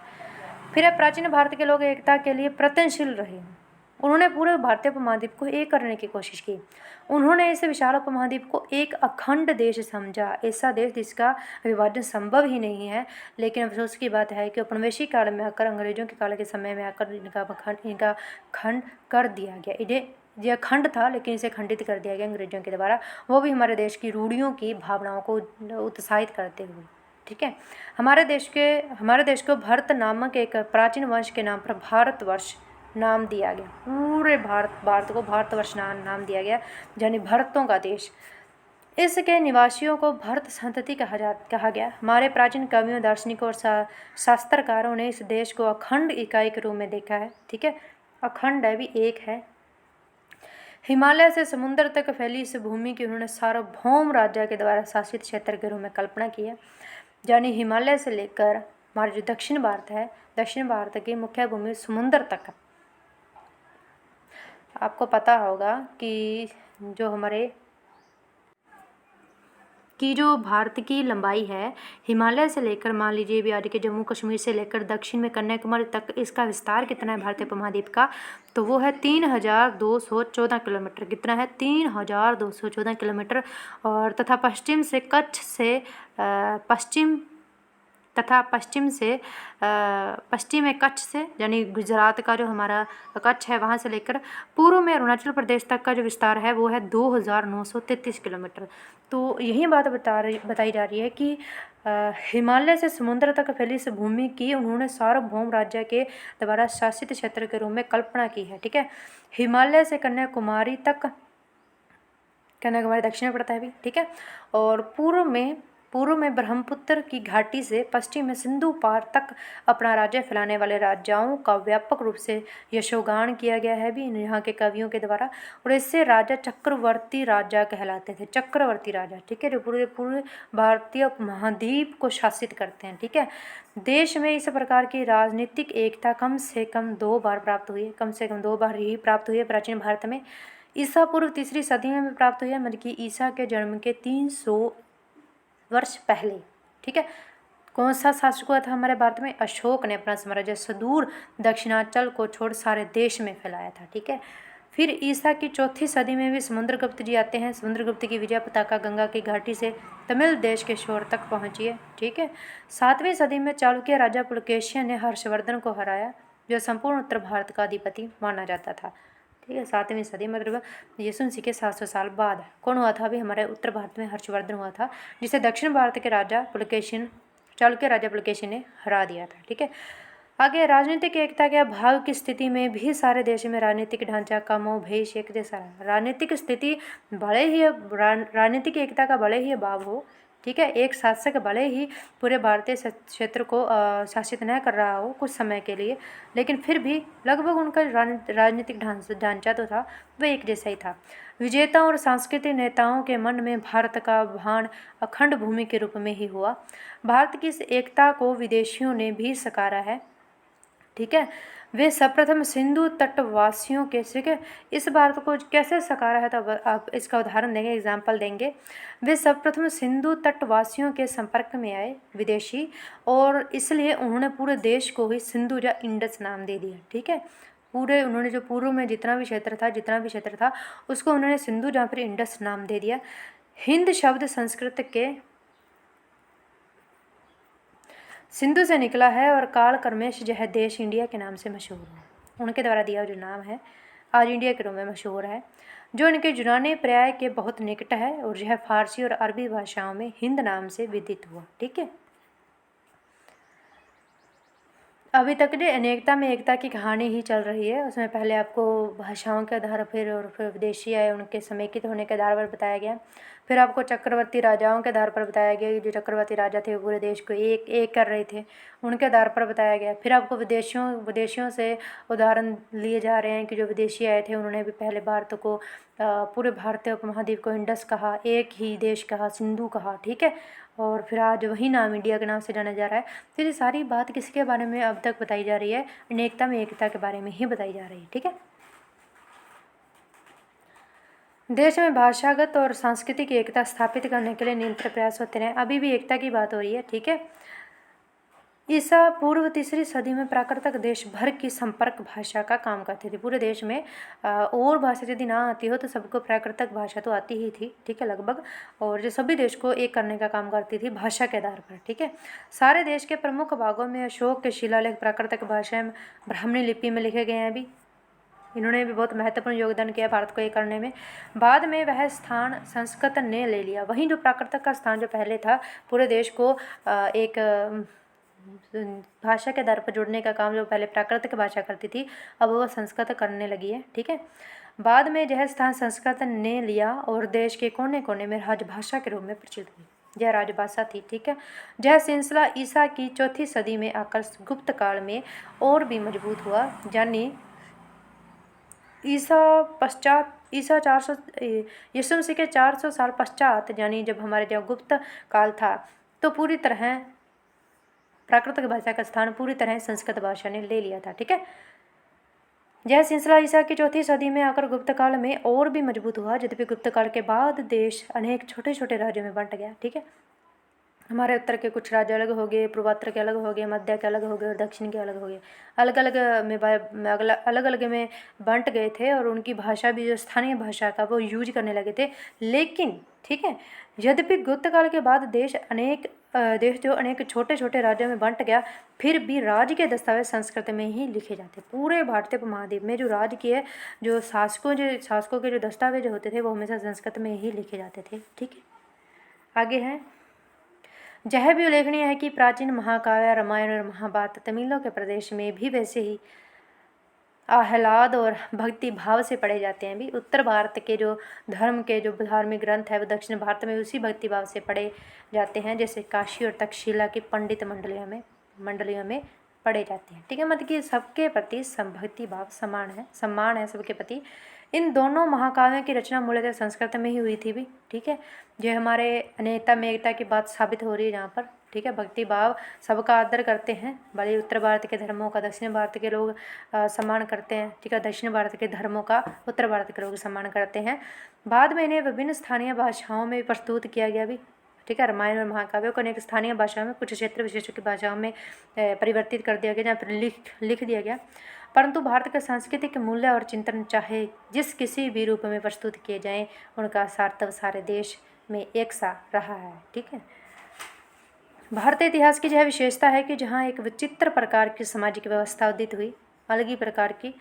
फिर प्राचीन भारत के लोग एकता के लिए प्रयत्नशील रहे। उन्होंने पूरे भारतीय उपमहाद्वीप को एक करने की कोशिश की। उन्होंने इस विशाल उपमहाद्वीप को एक अखंड देश समझा, ऐसा देश जिसका विभाजन संभव ही नहीं है। लेकिन अफसोस की बात है कि औपनिवेशिक काल में आकर, अंग्रेजों के काल के समय में आकर इनका खंड कर दिया गया। यह खंड था, लेकिन इसे खंडित कर दिया गया अंग्रेजों के द्वारा, वो भी हमारे देश की रूढ़ियों की भावनाओं को उत्साहित करते हुए, ठीक है। हमारे देश को भरत नामक एक प्राचीन वंश के नाम पर भारतवर्ष नाम दिया गया। पूरे भारत को भारतवर्ष नाम दिया गया, यानी भरतों का देश। इसके निवासियों को भरत संतति कहा गया। हमारे प्राचीन कवियों, दार्शनिकों और शास्त्रकारों ने इस देश को अखंड इकाई के रूप में देखा है, ठीक है। अखंड है, भी एक है। हिमालय से समुद्र तक फैली इस भूमि की उन्होंने सार्वभौम राज्य के द्वारा शासित क्षेत्र के रूप में कल्पना की है। यानी हिमालय से लेकर हमारा जो दक्षिण भारत है, दक्षिण भारत की मुख्य भूमि समुद्र तक। आपको पता होगा कि जो भारत की लंबाई है, हिमालय से लेकर, मान लीजिए भी आज के जम्मू कश्मीर से लेकर दक्षिण में कन्याकुमारी तक, इसका विस्तार कितना है भारतीय उपमहाद्वीप का? तो वो है 3214 किलोमीटर। कितना है? 3214 किलोमीटर। और तथा पश्चिम में कच्छ से, यानी गुजरात का जो हमारा कच्छ है, वहाँ से लेकर पूर्व में अरुणाचल प्रदेश तक का जो विस्तार है वो है 2933 किलोमीटर। तो यही बात बताई जा रही है कि हिमालय से समुद्र तक फैली इस भूमि की उन्होंने सार्वभौम राज्य के द्वारा शासित क्षेत्र के रूप में कल्पना की है, ठीक है। हिमालय से कन्याकुमारी दक्षिण में पड़ता है भी, ठीक है। और पूर्व में ब्रह्मपुत्र की घाटी से पश्चिम में सिंधु पार तक अपना राज्य फैलाने वाले राजाओं का व्यापक रूप से यशोगान किया गया है भी यहाँ के कवियों के द्वारा। और इससे राजा चक्रवर्ती राजा कहलाते थे, चक्रवर्ती राजा, ठीक है, जो पूरे भारतीय उपमहाद्वीप को शासित करते हैं, ठीक है। देश में इस प्रकार की राजनीतिक एकता कम से कम 2 बार प्राप्त हुई है, कम से कम 2 बार ही प्राप्त हुई है प्राचीन भारत में। ईसा पूर्व 3री सदी में प्राप्त हुई है, मतलब कि ईसा के जन्म के 300 वर्ष पहले, ठीक है। कौन सा शासक हुआ था हमारे भारत में? अशोक ने अपना साम्राज्य सुदूर दक्षिणांचल को छोड़ सारे देश में फैलाया था। ठीक है। फिर ईसा की 4वीं सदी में भी समुद्रगुप्त जी आते हैं। समुद्रगुप्त की विजय पताका गंगा की घाटी से तमिल देश के शोर तक पहुंची है। ठीक है। 7वीं सदी में चालुक्य राजा पुलकेशिन ने हर्षवर्धन को हराया, जो संपूर्ण उत्तर भारत का अधिपति माना जाता था। ठीक है। 7वीं सदी मतलब यीशु मसीह के 700 साल बाद कौन हुआ था? अभी हमारे उत्तर भारत में हर्षवर्धन हुआ था, जिसे दक्षिण भारत के राजा पुलकेशिन, चालुक्य राजा पुलकेशिन ने हरा दिया था। ठीक है। आगे, राजनीतिक एकता के अभाव की स्थिति में भी सारे देश में राजनीतिक ढांचा का मोह भेष एक जैसा रहा। राजनीतिक स्थिति भले ही राजनीतिक एकता का भले ही अभाव हो, ठीक है, एक शासक भले ही पूरे भारतीय क्षेत्र को शासित न कर रहा हो कुछ समय के लिए, लेकिन फिर भी लगभग उनका राजनीतिक ढांचा तो था, वह एक जैसा ही था। विजेताओं और सांस्कृतिक नेताओं के मन में भारत का भान अखंड भूमि के रूप में ही हुआ। भारत की इस एकता को विदेशियों ने भी सकारा है। ठीक है। वे सर्वप्रथम सिंधु तटवासियों के, ठीक है, इस भारत को कैसे सकारा है, तो आप इसका उदाहरण देंगे, एग्जाम्पल देंगे। वे सर्वप्रथम सिंधु तटवासियों के संपर्क में आए विदेशी, और इसलिए उन्होंने पूरे देश को ही सिंधु या इंडस नाम दे दिया। ठीक है। पूरे उन्होंने जो पूर्व में जितना भी क्षेत्र था उसको उन्होंने सिंधु जहाँ पर इंडस नाम दे दिया। हिंद शब्द संस्कृत के सिंधु से निकला है और काल क्रमेश यह देश इंडिया के नाम से मशहूर है। उनके द्वारा दिया जो नाम है आज इंडिया के रूप में मशहूर है, जो इनके यूनानी पर्याय के बहुत निकट है, और यह फारसी और अरबी भाषाओं में हिंद नाम से विदित हुआ। ठीक है। अभी तक जो अनेकता में एकता की कहानी ही चल रही है, उसमें पहले आपको भाषाओं के आधार फिर विदेशी आए, उनके समेकित होने के आधार पर बताया गया। फिर आपको चक्रवर्ती राजाओं के आधार पर बताया गया कि जो चक्रवर्ती राजा थे वो पूरे देश को एक कर रहे थे, उनके आधार पर बताया गया। फिर आपको विदेशियों से उदाहरण लिए जा रहे हैं कि जो विदेशी आए थे उन्होंने भी पहले भारत को, पूरे भारतीय उपमहाद्वीप को इंडस कहा, एक ही देश कहा, सिंधु कहा। ठीक है। और फिर आज वही नाम इंडिया के नाम से जाना जा रहा है। तो ये सारी बात किसके बारे में अब तक बताई जा रही है? अनेकता में एकता के बारे में ही बताई जा रही है। ठीक है। देश में भाषागत और सांस्कृतिक एकता स्थापित करने के लिए निरंतर प्रयास होते रहे। अभी भी एकता की बात हो रही है। ठीक है। ईसा पूर्व 3री सदी में प्राकृतिक देश भर की संपर्क भाषा का काम करती थी। पूरे देश में और भाषा यदि ना आती हो तो सबको प्राकृतिक भाषा तो आती ही थी। ठीक है, लगभग, और जो सभी देश को एक करने का काम करती थी भाषा के आधार पर। ठीक है। सारे देश के प्रमुख भागों में अशोक के शिलालेख प्राकृतिक भाषा में ब्राह्मणी लिपि में लिखे गए हैं। अभी इन्होंने भी बहुत महत्वपूर्ण योगदान किया भारत को एक करने में। बाद में वह स्थान संस्कृत ने ले लिया। वहीं जो प्राकृतिक का स्थान जो पहले था पूरे देश को एक भाषा के आधार पर जोड़ने का काम जो पहले प्राकृतिक भाषा करती थी, अब वह संस्कृत करने लगी है। ठीक है। बाद में यह स्थान संस्कृत ने लिया और देश के कोने कोने में राजभाषा के रूप में प्रचलित हुई। यह राजभाषा थी। ठीक है। यह सिलसिला ईसा की 4वीं सदी में आकर गुप्त काल में और भी मजबूत हुआ, यानी ईसा 400 यीशु मसीह के 400 साल पश्चात, यानी जब हमारे जब गुप्त काल था, तो पूरी तरह प्राकृतिक भाषा का स्थान पूरी तरह संस्कृत भाषा ने ले लिया था। ठीक है। यह सिलसिला ईसा की 4वीं सदी में आकर गुप्त काल में और भी मजबूत हुआ, यद्यपि गुप्त काल के बाद देश अनेक छोटे छोटे राज्यों में बंट गया। ठीक है। हमारे उत्तर के कुछ राज्य अलग हो गए, पूर्वोत्तर के अलग हो गए, मध्य के अलग हो गए और दक्षिण के अलग हो गए। अलग अलग में बंट गए थे, और उनकी भाषा भी जो स्थानीय भाषा का वो यूज करने लगे थे। लेकिन ठीक है, यद्यपि गुप्त काल के बाद देश जो अनेक छोटे छोटे राज्यों में बंट गया, फिर भी राज्य के दस्तावेज संस्कृत में ही लिखे जाते। पूरे भारतीय उपमहाद्वीप में जो राज्य के जो शासकों के जो दस्तावेज होते थे वो हमेशा संस्कृत में ही लिखे जाते थे। ठीक है। आगे है, यह भी उल्लेखनीय है कि प्राचीन महाकाव्य रामायण और महाभारत तमिलों के प्रदेश में भी वैसे ही आह्लाद और भक्ति भाव से पढ़े जाते हैं। भी उत्तर भारत के जो धर्म के जो धार्मिक ग्रंथ है वो दक्षिण भारत में उसी भक्ति भाव से पढ़े जाते हैं, जैसे काशी और तक्षशिला की पंडित मंडलियों में पढ़े जाते हैं। ठीक है। मतलब कि सबके प्रति भक्ति भाव सम्मान है सबके प्रति। इन दोनों महाकाव्यों की रचना मूलतः संस्कृत में ही हुई थी भी। ठीक है। जो हमारे अनेकता में एकता की बात साबित हो रही है यहाँ पर। ठीक है। भक्ति भाव सबका आदर करते हैं, भले उत्तर भारत के धर्मों का दक्षिण भारत के लोग सम्मान करते हैं। ठीक है। दक्षिण भारत के धर्मों का उत्तर भारत के लोग सम्मान करते हैं। बाद में इन्हें विभिन्न स्थानीय भाषाओं में प्रस्तुत किया गया भी। ठीक है। रामायण और महाकाव्यों को अनेक स्थानीय भाषाओं में, कुछ क्षेत्र विशेषों की भाषाओं में परिवर्तित कर दिया गया, जहाँ पर लिख दिया गया। परंतु भारत का सांस्कृतिक मूल्य और चिंतन चाहे जिस किसी भी रूप में प्रस्तुत किए जाएं, उनका सार्थक सारे देश में एक सा रहा है। ठीक है। भारतीय इतिहास की यह विशेषता है कि जहाँ एक विचित्र प्रकार की सामाजिक व्यवस्था उदित हुई, अलग ही प्रकार की,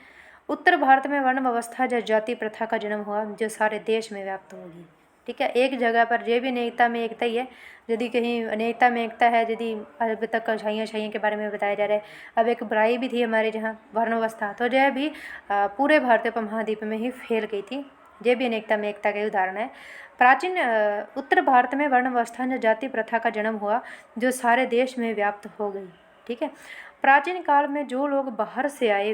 उत्तर भारत में वर्ण व्यवस्था या जाति प्रथा का जन्म हुआ, जो सारे देश में व्याप्त होगी। ठीक है। एक जगह पर ये भी अनेकता में एकता ही है, यदि कहीं अनेकता में एकता है, यदि अभी तक अच्छाइयाँ के बारे में बताया जा रहा है, अब एक बुराई भी थी हमारे जहाँ वर्ण व्यवस्था, तो यह भी पूरे भारतीय उपमहाद्वीप में ही फैल गई थी। ये भी अनेकता में एकता का उदाहरण है। प्राचीन उत्तर भारत में वर्ण व्यवस्था या जाति प्रथा का जन्म हुआ, जो सारे देश में व्याप्त हो गई। ठीक है। प्राचीन काल में जो लोग बाहर से आए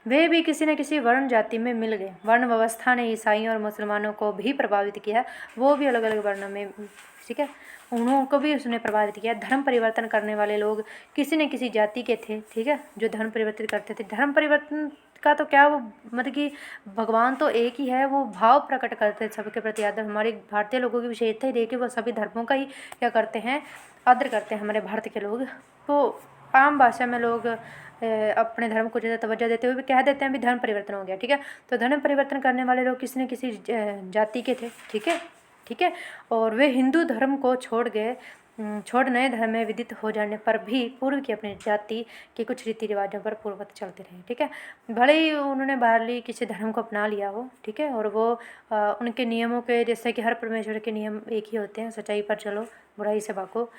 वे भी किसी न किसी वर्ण जाति में मिल गए। वर्ण व्यवस्था ने ईसाइयों और मुसलमानों को भी प्रभावित किया, वो भी अलग अलग वर्णों में, ठीक है, उनको भी उसने प्रभावित किया। धर्म परिवर्तन करने वाले लोग किसी न किसी जाति के थे। ठीक है। जो धर्म परिवर्तित करते थे, धर्म परिवर्तन का तो क्या, वो मतलब कि भगवान तो एक ही है, वो भाव प्रकट करते हैं सबके प्रति आदर। हमारे भारतीय लोगों की विशेषता ही देखिए, वो सभी धर्मों का ही क्या करते हैं, आदर करते हैं हमारे भारत के लोग। तो आम भाषा में लोग अपने धर्म को ज़्यादा तवज्जो देते हुए भी कह देते हैं भी धर्म परिवर्तन हो गया। ठीक है। तो धर्म परिवर्तन करने वाले लोग किसी न किसी जाति के थे। ठीक है। ठीक है। और वे हिंदू धर्म को छोड़ नए धर्म में विदित हो जाने पर भी पूर्व की अपनी जाति के कुछ रीति रिवाजों पर पूर्ववत चलते रहे। ठीक है। भले ही उन्होंने बाहरली किसी धर्म को अपना लिया हो, ठीक है, और वो उनके नियमों के, जैसे कि हर परमेश्वर के नियम एक ही होते हैं, सच्चाई पर चलो, बुराई से भागो।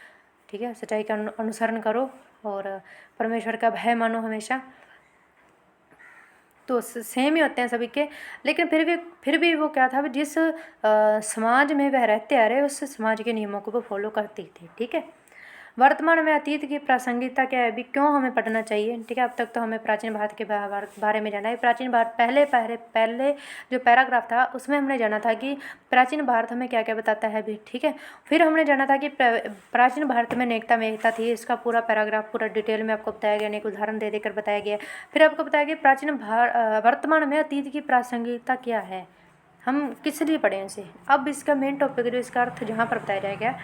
ठीक है। सच्चाई का अनुसरण करो और परमेश्वर का भय मानो हमेशा। तो सेम ही होते हैं सभी के, लेकिन फिर भी वो क्या था, जिस समाज में वह रहते आ रहे उस समाज के नियमों को वो फॉलो करते थे। ठीक है। वर्तमान में अतीत की प्रासंगिकता क्या है, अभी क्यों हमें पढ़ना चाहिए। ठीक है। अब तक तो हमें प्राचीन भारत के बारे में जाना है। प्राचीन भारत पहले जो पैराग्राफ था उसमें हमने जाना था कि प्राचीन भारत हमें क्या क्या बताता है अभी। ठीक है। फिर हमने जाना था कि प्राचीन भारत में अनेकता में एकता थी, इसका पूरा पैराग्राफ पूरा डिटेल में आपको बताया गया, अनेक उदाहरण दे देकर बताया गया। फिर आपको बताया गया प्राचीन वर्तमान में अतीत की प्रासंगिकता क्या है, हम किस लिए पढ़ें इसे। अब इसका मेन टॉपिक जो इसका अर्थ जहाँ पर बताया जाएगा,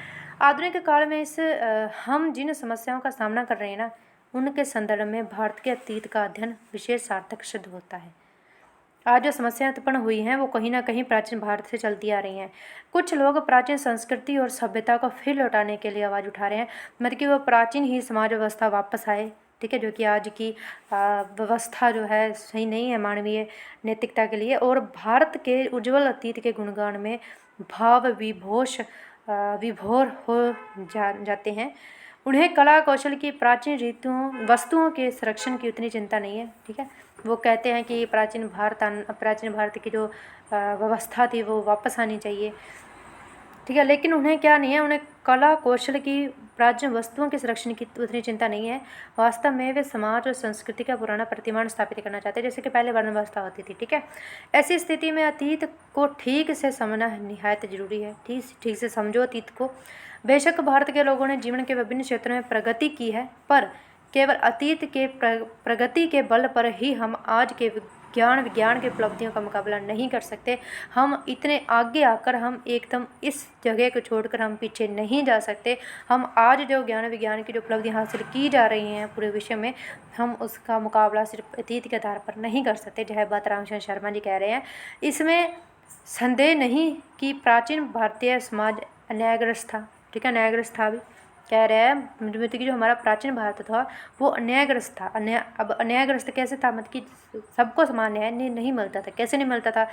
आधुनिक काल में हम जिन समस्याओं का सामना कर रहे हैं ना, उनके संदर्भ में भारत के अतीत का अध्ययन विशेष सार्थक सिद्ध होता है। आज जो समस्याएं उत्पन्न हुई हैं वो कहीं ना कहीं प्राचीन भारत से चलती आ रही हैं। कुछ लोग प्राचीन संस्कृति और सभ्यता को फिर लौटाने के लिए आवाज़ उठा रहे हैं, मतलब कि वो प्राचीन ही समाज व्यवस्था वापस आए। ठीक है। जो कि आज की व्यवस्था जो है सही नहीं है मानवीय नैतिकता के लिए, और भारत के उज्जवल अतीत के गुणगान में भाव विभोर हो जाते हैं। उन्हें कला कौशल की प्राचीन रीतियों वस्तुओं के संरक्षण की उतनी चिंता नहीं है। ठीक है। वो कहते हैं कि प्राचीन भारत की जो व्यवस्था थी वो वापस आनी चाहिए। ठीक है। लेकिन उन्हें क्या नहीं है, उन्हें कला कौशल की प्राचीन वस्तुओं के संरक्षण की उतनी चिंता नहीं है। वास्तव में वे समाज और संस्कृति का पुराना प्रतिमान स्थापित करना चाहते हैं, जैसे कि पहले वर्ण व्यवस्था होती थी। ठीक है। ऐसी स्थिति में अतीत को ठीक से समझना निहायत जरूरी है। ठीक से समझो अतीत को। बेशक भारत के लोगों ने जीवन के विभिन्न क्षेत्रों में प्रगति की है, पर केवल अतीत के प्रगति के बल पर ही हम आज के विज्ञान के उपलब्धियों का मुकाबला नहीं कर सकते। हम इतने आगे आकर हम एकदम इस जगह को छोड़कर हम पीछे नहीं जा सकते। हम आज जो विज्ञान की जो उपलब्धियाँ हासिल की जा रही हैं पूरे विश्व में, हम उसका मुकाबला सिर्फ अतीत के आधार पर नहीं कर सकते। जो है बात रामचंद्र शर्मा जी कह रहे हैं, इसमें संदेह नहीं कि प्राचीन भारतीय समाज अन्यायग्रस्त था। ठीक है। अन्यायग्रस्त था भी कह रहे हैं, मतलब कि जो हमारा प्राचीन भारत था वो अन्यायग्रस्त था। अब अन्यायग्रस्त कैसे था, मतलब कि सबको समान न्याय नहीं मिलता था। कैसे नहीं मिलता था,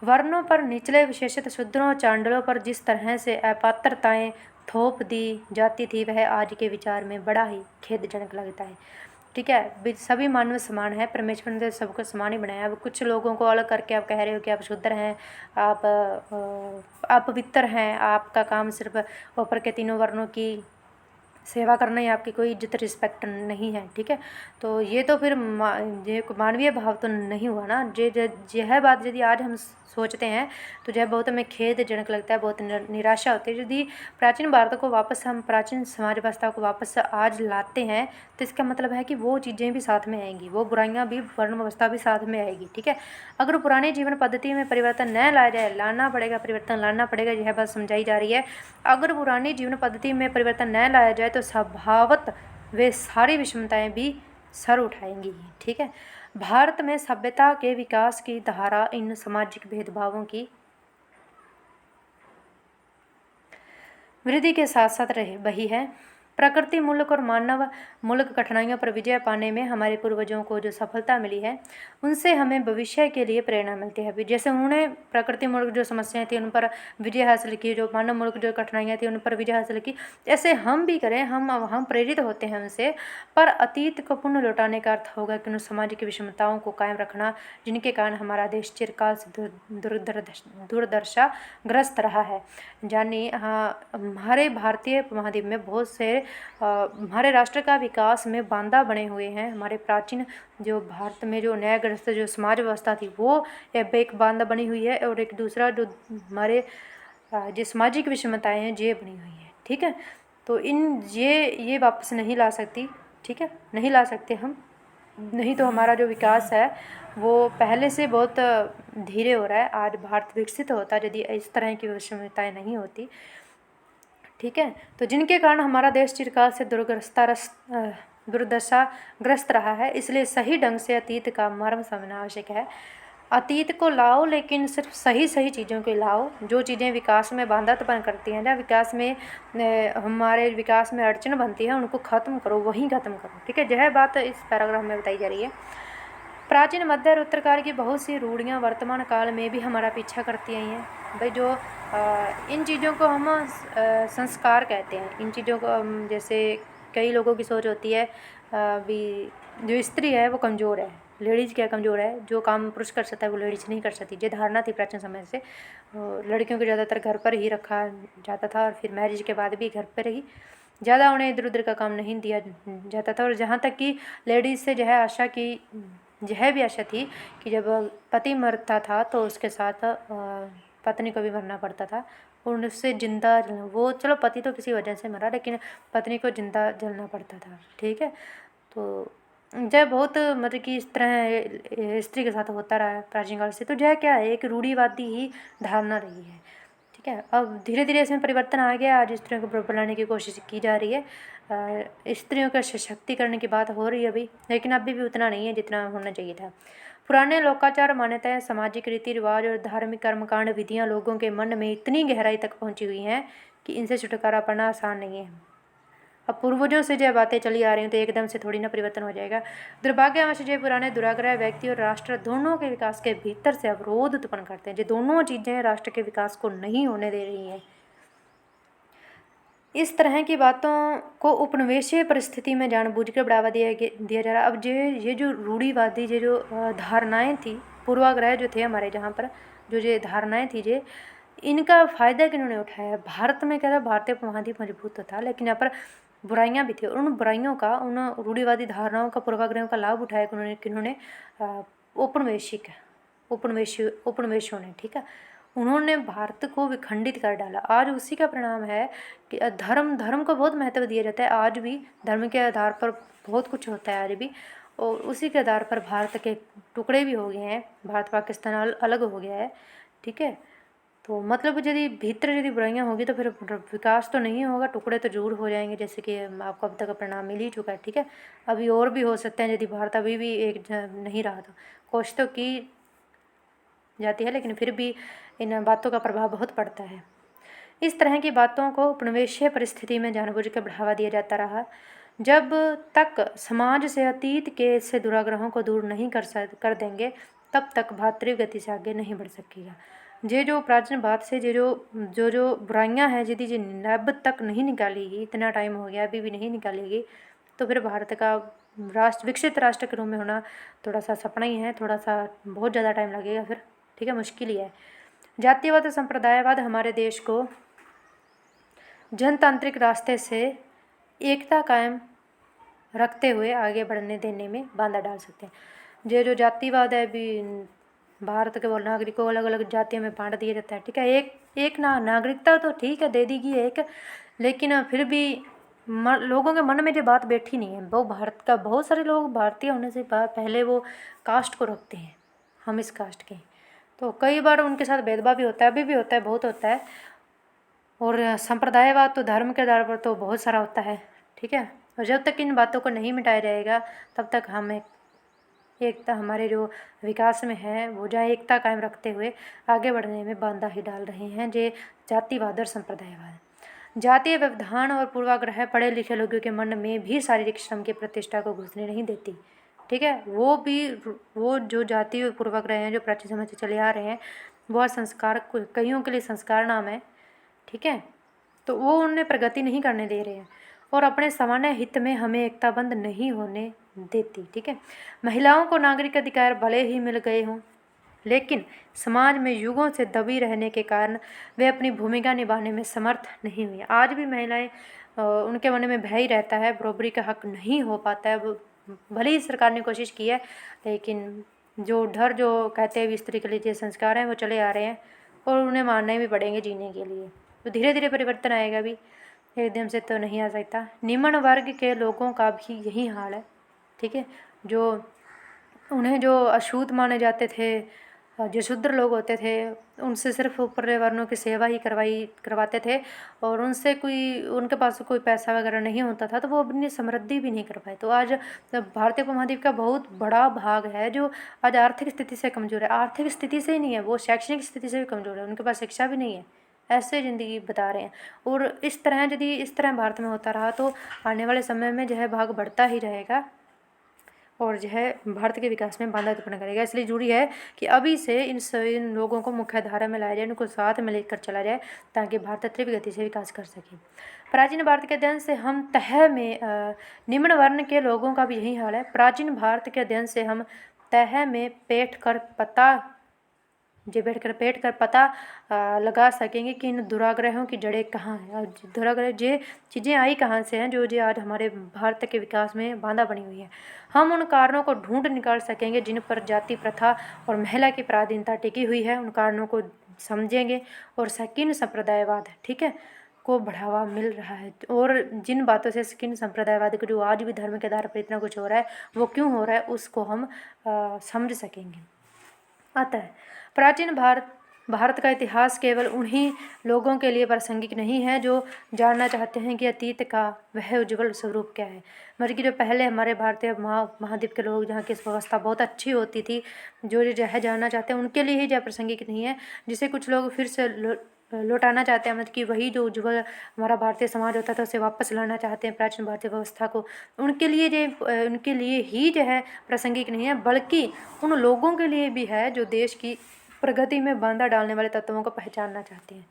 वर्णों पर निचले विशेषत शूद्रों चांडलों पर जिस तरह से अपात्रताएं थोप दी जाती थी, वह आज के विचार में बड़ा ही खेदजनक लगता है। ठीक है। सभी मानव समान है, परमेश्वर ने सबको समान ही बनाया। अब कुछ लोगों को अलग करके आप कह रहे हो कि आप शूद्र हैं, आप पवित्र हैं, आपका काम सिर्फ ऊपर के तीनों वर्णों की सेवा करना ही आपकी कोई इज्जत रिस्पेक्ट नहीं है, ठीक है। तो ये तो फिर ये मानवीय भाव तो नहीं हुआ ना। यह बात यदि आज हम सोचते हैं तो यह बहुत हमें खेदजनक लगता है, बहुत निराशा होती है। यदि प्राचीन भारत को वापस हम प्राचीन समाज व्यवस्था को वापस आज लाते हैं तो इसका मतलब है कि वो चीज़ें भी साथ में आएंगी, वो बुराइयां भी, वर्ण व्यवस्था भी साथ में आएगी, ठीक है। अगर पुरानी जीवन पद्धति में परिवर्तन न लाया जाए, लाना पड़ेगा, परिवर्तन लाना पड़ेगा, यह बात समझाई जा रही है। अगर पुरानी जीवन पद्धति में परिवर्तन न लाया जाए तो स्वभावत वे सारी विषमताएं भी सर उठाएंगी, ठीक है। भारत में सभ्यता के विकास की धारा इन सामाजिक भेदभावों की वृद्धि के साथ साथ रह बही है। प्रकृति मूलक और मानव मूलक कठिनाइयों पर विजय पाने में हमारे पूर्वजों को जो सफलता मिली है उनसे हमें भविष्य के लिए प्रेरणा मिलती है। जैसे उन्होंने प्रकृति मूलक जो समस्याएं थी उन पर विजय हासिल की, जो मानव मूलक जो कठिनाइयाँ थी उन पर विजय हासिल की, ऐसे हम भी करें। हम प्रेरित होते हैं उनसे। पर अतीत को पुनः लौटाने का अर्थ होगा कि उन सामाजिक विषमताओं को कायम रखना जिनके कारण हमारा देश चिरकाल से दुर्दशा ग्रस्त रहा है। यानी हमारे भारतीय महाद्वीप में बहुत से हमारे राष्ट्र का विकास में बांधा बने हुए हैं। हमारे प्राचीन जो भारत में जो न्यायग्रस्त जो समाज व्यवस्था थी वो एक बांधा बनी हुई है, और एक दूसरा जो हमारे जो सामाजिक विषमताएं हैं ये बनी हुई है, ठीक है। तो ये वापस नहीं ला सकती, ठीक है, नहीं ला सकते हम। नहीं तो हमारा जो विकास है वो पहले से बहुत धीरे हो रहा है। आज भारत विकसित होता यदि इस तरह की विषमताएं नहीं होती, ठीक है। तो जिनके कारण हमारा देश चिरकाल से दुर्दशाग्रस्त रहा है, इसलिए सही ढंग से अतीत का मर्म समझना आवश्यक है। अतीत को लाओ, लेकिन सिर्फ सही चीज़ों को लाओ। जो चीज़ें विकास में बाधा उत्पन्न करती हैं, जहाँ विकास में हमारे विकास में अड़चन बनती है, उनको ख़त्म करो, वहीं ख़त्म करो, ठीक है। यह बात इस पैराग्राफ में बताई जा रही है। प्राचीन मध्य और उत्तरकाल की बहुत सी रूढ़ियाँ वर्तमान काल में भी हमारा पीछा करती आई हैं। भाई जो इन चीज़ों को हम संस्कार कहते हैं। इन चीज़ों को जैसे कई लोगों की सोच होती है भी जो स्त्री है वो कमज़ोर है, लेडीज़ क्या कमज़ोर है, जो काम पुरुष कर सकता है वो लेडीज़ नहीं कर सकती। ये धारणा थी प्राचीन समय से। लड़कियों को ज़्यादातर घर पर ही रखा जाता था, और फिर मैरिज के बाद भी घर पर ही, ज़्यादा उन्हें इधर उधर का काम नहीं दिया जाता था। और जहाँ तक कि लेडीज़ से यह आशा की यह भी आशा थी कि जब पति मरता था तो उसके साथ पत्नी को भी मरना पड़ता था, और उससे जिंदा वो, चलो पति तो किसी वजह से मरा, लेकिन पत्नी को जिंदा जलना पड़ता था, ठीक है। तो जब बहुत मतलब कि इस तरह स्त्री के साथ होता रहा है प्राचीन काल से, तो यह क्या है, एक रूढ़िवादी ही धारणा रही है, ठीक है। अब धीरे धीरे इसमें परिवर्तन आ गया। आज स्त्रियों को बराबर लाने की कोशिश की जा रही है। स्त्रियों का सशक्तिकरण की बात हो रही है अभी, लेकिन अभी भी उतना नहीं है जितना होना चाहिए था। पुराने लोकाचार, मान्यताएं, सामाजिक रीति रिवाज और धार्मिक कर्मकांड विधियां लोगों के मन में इतनी गहराई तक पहुंची हुई हैं कि इनसे छुटकारा पाना आसान नहीं है। अब पूर्वजों से जो बातें चली आ रही हैं तो एकदम से थोड़ी ना परिवर्तन हो जाएगा। दुर्भाग्यवश जो पुराने दुराग्रह व्यक्ति और राष्ट्र दोनों के विकास के भीतर से अवरोध उत्पन्न करते हैं। जो दोनों चीज़ें राष्ट्र के विकास को नहीं होने दे रही हैं। इस तरह की बातों को उपनिवेशीय परिस्थिति में जानबूझकर बढ़ावा दिया जा रहा। अब ये जो रूढ़िवादी ये जो धारणाएं थी, पूर्वाग्रह जो थे हमारे, जहाँ पर जो ये धारणाएं थी, ये इनका फ़ायदा किन्होंने उठाया। भारत में क्या था, भारतीय महाद्वीप मजबूत तो था, लेकिन यहाँ पर बुराइयां भी थी, और उन बुराइयों का, उन रूढ़िवादी धारणाओं का, पूर्वाग्रहों का लाभ उठाया किन्होंने उपनिवेशियों ने, ठीक है। उन्होंने भारत को विखंडित कर डाला। आज उसी का परिणाम है कि धर्म को बहुत महत्व दिया जाता है। आज भी धर्म के आधार पर बहुत कुछ होता है आज भी, और उसी के आधार पर भारत के टुकड़े भी हो गए हैं, भारत पाकिस्तान अलग हो गया है, ठीक है। तो मतलब यदि भीतर यदि बुराइयां होगी तो फिर विकास तो नहीं होगा, टुकड़े तो जरूर हो जाएंगे, जैसे कि आपको अब तक का परिणाम मिल ही चुका है, ठीक है। अभी और भी हो सकते हैं यदि भारत अभी भी एक नहीं रहा तो। कोशिश तो की जाती है, लेकिन फिर भी इन बातों का प्रभाव बहुत पड़ता है। इस तरह की बातों को उपनिवेशीय परिस्थिति में जानबूझकर बढ़ावा दिया जाता रहा। जब तक समाज से अतीत के से दुराग्रहों को दूर नहीं कर देंगे, तब तक भारतीय गति से आगे नहीं बढ़ सकेगा। ये जो प्राचीन बात से ये जो बुराइयां हैं, यदि ये अब तक नहीं निकालेगी, इतना टाइम हो गया अभी भी नहीं निकालेगी, तो फिर भारत का विकसित राष्ट्र के रूप में होना थोड़ा सा सपना ही है, थोड़ा सा बहुत ज़्यादा टाइम लगेगा फिर, ठीक है, मुश्किल ही है। जातिवाद और संप्रदायवाद हमारे देश को जनतांत्रिक रास्ते से एकता कायम रखते हुए आगे बढ़ने देने में बाधा डाल सकते हैं। ये जो जातिवाद है अभी भारत के नागरिकों को अलग अलग जातियों में बांट दिया जाता है, ठीक है। एक नागरिकता तो ठीक है दे दी गई एक, लेकिन फिर भी लोगों के मन में जो बात बैठी नहीं है, वो भारत का बहुत सारे लोग भारतीय होने से पहले वो कास्ट को रखते हैं, हम इस कास्ट के, तो कई बार उनके साथ भेदभाव भी होता है, अभी भी होता है, बहुत होता है। और संप्रदायवाद तो धर्म के आधार पर तो बहुत सारा होता है, ठीक है। और जब तक इन बातों को नहीं मिटाया जाएगा तब तक हम एकता हमारे जो विकास में है वो जहाँ एकता कायम रखते हुए आगे बढ़ने में बाधा ही डाल रहे हैं। जे जातिवाद और संप्रदायवाद, जातीय व्यवधान और पूर्वाग्रह पढ़े लिखे लोगों के मन में भी शारीरिक श्रम की प्रतिष्ठा को घुसने नहीं देती, ठीक है। वो जो जातीय पूर्वाग्रह हैं जो प्राचीन समय से चले आ रहे हैं, वह संस्कार कईयों के लिए संस्कार नाम है, ठीक है। तो वो उन्हें प्रगति नहीं करने दे रहे हैं और अपने सामान्य हित में हमें एकताबंद नहीं होने देती, ठीक है। महिलाओं को नागरिक अधिकार भले ही मिल गए हों, लेकिन समाज में युगों से दबी रहने के कारण वे अपनी भूमिका निभाने में समर्थ नहीं हुई। आज भी महिलाएं उनके मन में भय ही रहता है, बराबरी का हक नहीं हो पाता है। भले ही सरकार ने कोशिश की है, लेकिन जो डर जो कहते हैं स्त्री के लिए जो संस्कार हैं वो चले आ रहे हैं और उन्हें मानने भी पड़ेंगे जीने के लिए। तो धीरे धीरे परिवर्तन आएगा, भी एकदम से तो नहीं आ सकता। निम्न वर्ग के लोगों का भी यही हाल है, ठीक है। जो उन्हें जो अछूत माने जाते थे, जो शूद्र लोग होते थे, उनसे सिर्फ ऊपरी वर्णों की सेवा ही करवाते थे और उनसे उनके पास कोई पैसा वगैरह नहीं होता था, तो वो अपनी समृद्धि भी नहीं कर पाए। तो आज भारतीय उपमहाद्वीप का बहुत बड़ा भाग है जो आज आर्थिक स्थिति से कमज़ोर है। आर्थिक स्थिति से ही नहीं है, वो शैक्षणिक स्थिति से भी कमज़ोर है, उनके पास शिक्षा भी नहीं है, ऐसे ज़िंदगी बता रहे हैं। और इस तरह भारत में होता रहा तो आने वाले समय में जो है भाग बढ़ता ही रहेगा और जो है भारत के विकास में बाधा उत्पन्न करेगा। इसलिए जरूरी है कि अभी से इन लोगों को मुख्य धारा में लाया जाए, उनको साथ में लेकर चला जाए ताकि भारत तीव्र गति से विकास कर सके। प्राचीन भारत के अध्ययन से हम तह में निम्न वर्ण के लोगों का भी यही हाल है। प्राचीन भारत के अध्ययन से हम तह में बैठ कर पता लगा सकेंगे कि इन दुराग्रहों की जड़ें कहाँ हैं और दुराग्रह ये चीज़ें आई कहाँ से हैं जो आज हमारे भारत के विकास में बाधा बनी हुई है। हम उन कारणों को ढूंढ निकाल सकेंगे जिन पर जाति प्रथा और महिला की पराधीनता टिकी हुई है। उन कारणों को समझेंगे और सकीन संप्रदायवाद, ठीक है, को बढ़ावा मिल रहा है। और जिन बातों से सकीन संप्रदायवाद को जो आज भी धर्म के आधार पर इतना कुछ हो रहा है वो क्यों हो रहा है उसको हम समझ सकेंगे। अतः प्राचीन भारत का इतिहास केवल उन्हीं लोगों के लिए प्रासंगिक नहीं है जो जानना चाहते हैं कि अतीत का वह उज्जवल स्वरूप क्या है। मतलब कि जो पहले हमारे भारतीय महाद्वीप के लोग जहाँ की व्यवस्था बहुत अच्छी होती थी, जो है जानना चाहते हैं उनके लिए ही जो प्रासंगिक नहीं है, जिसे कुछ लोग फिर से लौटाना चाहते हैं। मतलब कि वही जो उज्जवल हमारा भारतीय समाज होता था उसे वापस लाना चाहते हैं प्राचीन भारतीय व्यवस्था को, उनके लिए ही जो है प्रासंगिक नहीं है, बल्कि उन लोगों के लिए भी है जो देश की प्रगति में बाधा डालने वाले तत्वों को पहचानना चाहते हैं,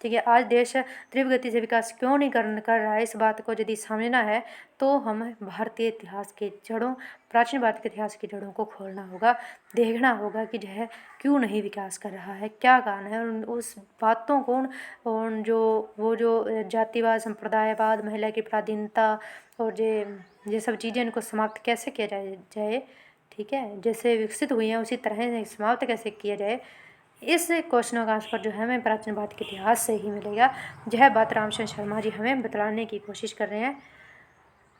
ठीक है। आज देश तीव्र गति से विकास क्यों नहीं कर रहा है, इस बात को यदि समझना है तो हमें भारतीय इतिहास के जड़ों, प्राचीन भारत के इतिहास की जड़ों को खोलना होगा, देखना होगा कि जो है क्यों नहीं विकास कर रहा है, क्या कारण है। और उस बातों को जो जातिवाद, संप्रदायवाद, महिला की पराधीनता और ये सब चीज़ें इनको समाप्त कैसे किया जाए, ठीक है, जैसे विकसित हुई हैं उसी तरह से समाप्त कैसे किया जाए, इस क्वेश्चनों का आंसर जो है हमें प्राचीन भारत के इतिहास से ही मिलेगा। यह बात रामचंद्र शर्मा जी हमें बतलाने की कोशिश कर रहे हैं।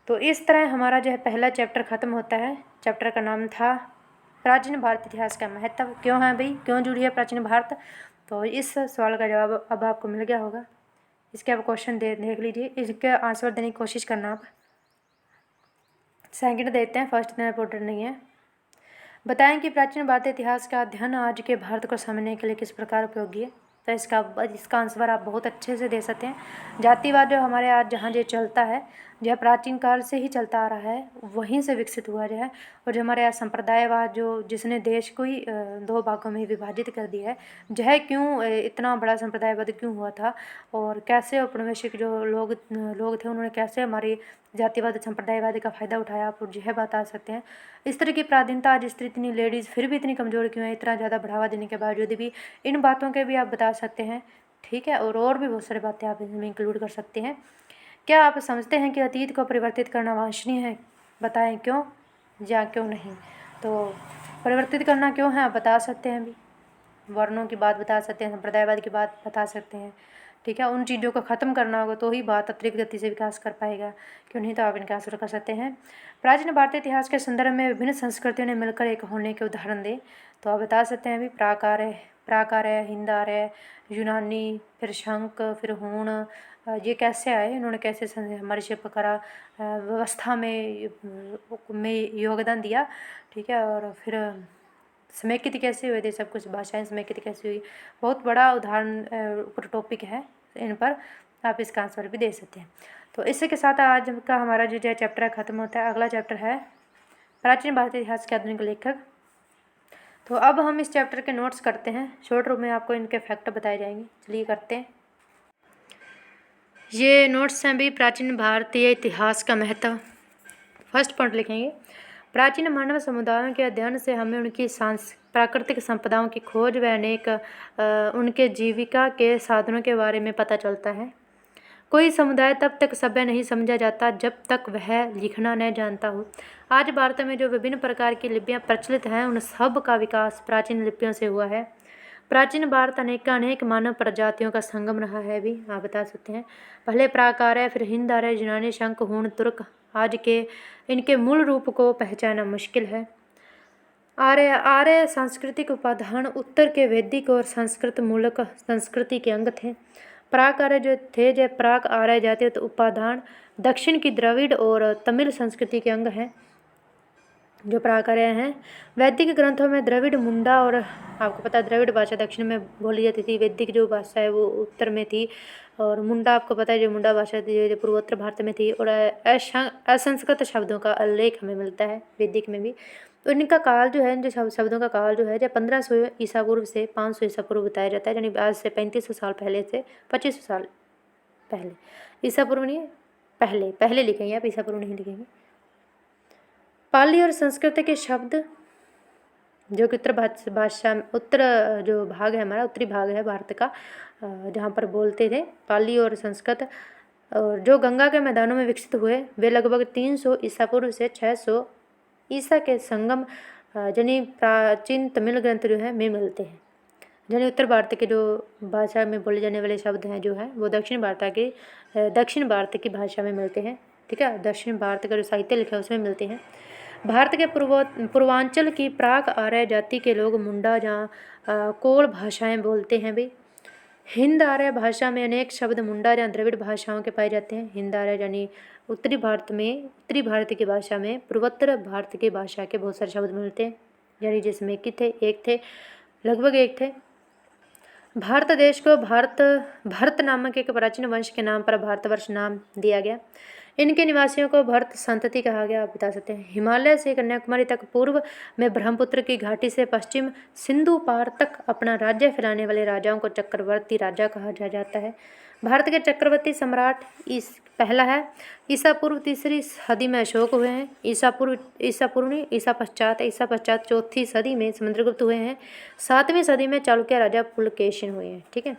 तो इस तरह हमारा जो है पहला चैप्टर ख़त्म होता है। चैप्टर का नाम था प्राचीन भारत इतिहास का महत्व, क्यों है भाई, क्यों जुड़ी है प्राचीन भारत। तो इस सवाल का जवाब अब आपको मिल गया होगा। इसके आप क्वेश्चन देख लीजिए, इसके आंसर देने की कोशिश करना आप। सेकंड देते हैं, फर्स्ट इतना इंपॉर्टेंट नहीं है। बताएं कि प्राचीन भारतीय इतिहास का अध्ययन आज के भारत को समझने के लिए किस प्रकार उपयोगी है। तो इसका आंसर आप बहुत अच्छे से दे सकते हैं। जातिवाद जो हमारे आज जहाँ जो चलता है, यह प्राचीन काल से ही चलता आ रहा है, वहीं से विकसित हुआ जो है। और जो हमारे यहाँ संप्रदायवाद जिसने देश को ही दो भागों में विभाजित कर दिया है, यह क्यों इतना बड़ा संप्रदायवाद क्यों हुआ था और कैसे औपनिवेशिक जो लोग थे उन्होंने कैसे हमारी जातिवाद, संप्रदायवाद का फ़ायदा उठाया, आप यह बता सकते हैं। इस तरह की पराधीनता आज स्त्री इतनी लेडीज़ फिर भी इतनी कमज़ोर क्यों है, इतना ज़्यादा बढ़ावा देने के बावजूद भी, इन बातों के भी आप बता सकते हैं, ठीक है। और भी बहुत सारी बातें आप इसमें इंक्लूड कर सकते हैं क्या आप समझते हैं कि अतीत को परिवर्तित करना वांछनीय है? बताएं क्यों या क्यों नहीं। तो परिवर्तित करना क्यों है आप बता सकते हैं अभी। वर्णों की बात बता सकते हैं, संप्रदायवाद की बात बता सकते हैं, ठीक है। उन चीज़ों को ख़त्म करना होगा तो ही बात अतिरिक्त गति से विकास कर पाएगा, क्यों नहीं तो आप इनका आंसर कर सकते हैं। प्राचीन भारतीय इतिहास के संदर्भ में विभिन्न संस्कृतियों ने मिलकर एक होने के उदाहरण दें, तो आप बता सकते हैं अभी प्राकार्य, हिंदार्य, यूनानी, फिर शंक, फिर हूण, ये कैसे आए, इन्होंने कैसे हमारी शिल्पकला व्यवस्था में योगदान दिया, ठीक है। और फिर समेकित कैसे हुए थे, सब कुछ भाषाएं समेकित कैसे हुई, बहुत बड़ा उदाहरण टॉपिक है, इन पर आप इसका आंसर भी दे सकते हैं। तो इसी के साथ आज का हमारा जो चैप्टर है ख़त्म होता है। अगला चैप्टर है प्राचीन भारतीय इतिहास के आधुनिक लेखक। तो अब हम इस चैप्टर के नोट्स करते हैं, शॉर्ट रूप में आपको इनके फैक्ट बताए जाएंगे। चलिए करते हैं। ये नोट्स हैं भी प्राचीन भारतीय इतिहास का महत्व। फर्स्ट पॉइंट लिखेंगे, प्राचीन मानव समुदायों के अध्ययन से हमें उनकी प्राकृतिक संपदाओं की खोज व अनेक उनके जीविका के साधनों के बारे में पता चलता है। कोई समुदाय तब तक सभ्य नहीं समझा जाता जब तक वह लिखना न जानता हो। आज भारत में जो विभिन्न प्रकार की लिपियां प्रचलित हैं, उन सब का विकास प्राचीन लिपियों से हुआ है। प्राचीन भारत अनेक मानव प्रजातियों का संगम रहा है भी, आप बता सकते हैं। पहले प्राकार्य, फिर हिंदार्य, यूनानी, शंख, हूण, तुर्क, आज के इनके मूल रूप को पहचानना मुश्किल है। आर्य सांस्कृतिक उपादान उत्तर के वैदिक और संस्कृत मूलक संस्कृति के अंग थे। प्राक आर्य जो थे, जब प्राक आर्य जाते तो उपादान दक्षिण की द्रविड़ और तमिल संस्कृति के अंग हैं, जो प्राक आर्य हैं। वैदिक ग्रंथों में द्रविड़, मुंडा, और आपको पता है द्रविड़ भाषा दक्षिण में बोली जाती थी, वैदिक जो भाषा है वो उत्तर में थी, और मुंडा आपको पता है जो मुंडा भाषा थी जो पूर्वोत्तर भारत में थी। और असंस्कृत शब्दों का उल्लेख हमें मिलता है वैदिक में भी। तो इनका काल जो है, जो शब्दों का काल जो है, जब 1500 ईसा पूर्व से 500 ईसा पूर्व बताया जाता है, यानी आज से 3500 साल पहले से 2500 साल पहले। ईसा पूर्व नहीं है, पहले लिखेंगे आप, ईसा पूर्व नहीं लिखेंगे। पाली और संस्कृत के शब्द जो कि उत्तर जो भाग है हमारा, उत्तरी भाग है भारत का, जहाँ पर बोलते थे पाली और संस्कृत, और जो गंगा के मैदानों में विकसित हुए, वे लगभग 300 ईसा पूर्व से 600 ईसा के संगम जनी प्राचीन तमिल ग्रंथ जो है में मिलते हैं। जनी उत्तर भारत के जो भाषा में बोले जाने वाले शब्द हैं जो है वो दक्षिण भारत की भाषा में मिलते हैं, ठीक है। दक्षिण भारत का जो साहित्य लिखा है उसमें मिलते हैं। भारत के पूर्वांचल की प्राक आर्य जाति के लोग मुंडा जहाँ कोल भाषाएं बोलते हैं भी। हिंद आर्य भाषा में अनेक शब्द मुंडा या द्रविड़ भाषाओं के पाए जाते हैं। हिंद आर्य यानी उत्तरी भारत की भाषा में पूर्वोत्तर भारत की भाषा के बहुत सारे शब्द मिलते हैं, यानी जिसमें लगभग एक थे। भारत देश को भरत नामक एक प्राचीन वंश के नाम पर भारतवर्ष नाम दिया गया। इनके निवासियों को भरत संतति कहा गया, आप बता सकते हैं। हिमालय से कन्याकुमारी तक पूर्व में ब्रह्मपुत्र की घाटी से पश्चिम सिंधु पार तक अपना राज्य फैलाने वाले राजाओं को चक्रवर्ती राजा कहा जाता है। भारत के चक्रवर्ती सम्राट पहला है, ईसा पूर्व 3री सदी में अशोक हुए हैं। ईसा पश्चात 4थी सदी में समुद्रगुप्त हुए हैं। 7वीं सदी में चालुक्य राजा पुलकेशिन हुए हैं, ठीक है।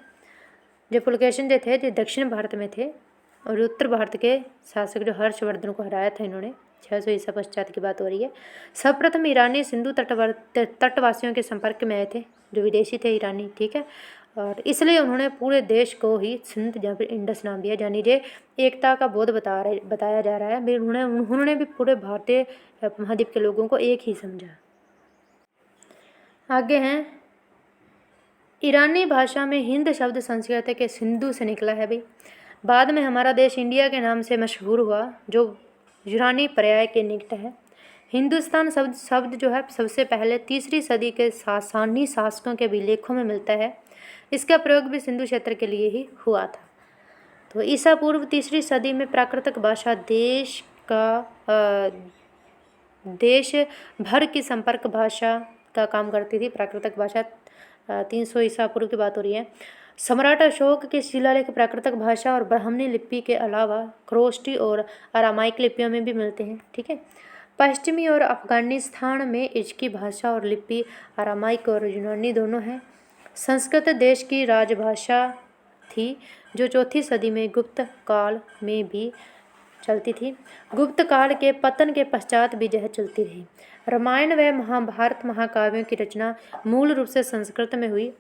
जो पुलकेशिन जो थे, जो दक्षिण भारत में थे, और उत्तर भारत के शासक जो हर्षवर्धन को हराया था इन्होंने, 600 ईसा पश्चात की बात हो रही है। सर्वप्रथम ईरानी सिंधु तटवासियों के संपर्क में आए थे, जो विदेशी थे ईरानी, ठीक है। और इसलिए उन्होंने पूरे देश को ही सिंध या फिर इंडस नाम दिया, यानी जे एकता का बोध बताया जा रहा है। उन्होंने भी पूरे भारतीय महाद्वीप के लोगों को एक ही समझा। आगे हैं, ईरानी भाषा में हिंद शब्द संस्कृत के सिंधु से निकला है भाई। बाद में हमारा देश इंडिया के नाम से मशहूर हुआ, जो यूनानी पर्याय के निकट है। हिंदुस्तान शब्द जो है सबसे पहले 3री सदी के सासानी शासकों के अभिलेखों में मिलता है। इसका प्रयोग भी सिंधु क्षेत्र के लिए ही हुआ था। तो ईसा पूर्व 3री सदी में प्राकृतिक भाषा देश भर की संपर्क भाषा का काम करती थी। प्राकृतिक भाषा 300 ईसा पूर्व की बात हो रही है। सम्राट अशोक के शिलालेख प्राकृतिक भाषा और ब्राह्मणी लिपि के अलावा क्रोष्टी और अरामाइक लिपियों में भी मिलते हैं, ठीक है। पश्चिमी और अफगानिस्तान में इसकी भाषा और लिपि अरामाइक और यूनानी दोनों हैं। संस्कृत देश की राजभाषा थी जो चौथी सदी में गुप्त काल में भी चलती थी। गुप्त काल के पतन के पश्चात भी यह चलती रही। रामायण व महाभारत महाकाव्यों की रचना मूल रूप से संस्कृत में हुई,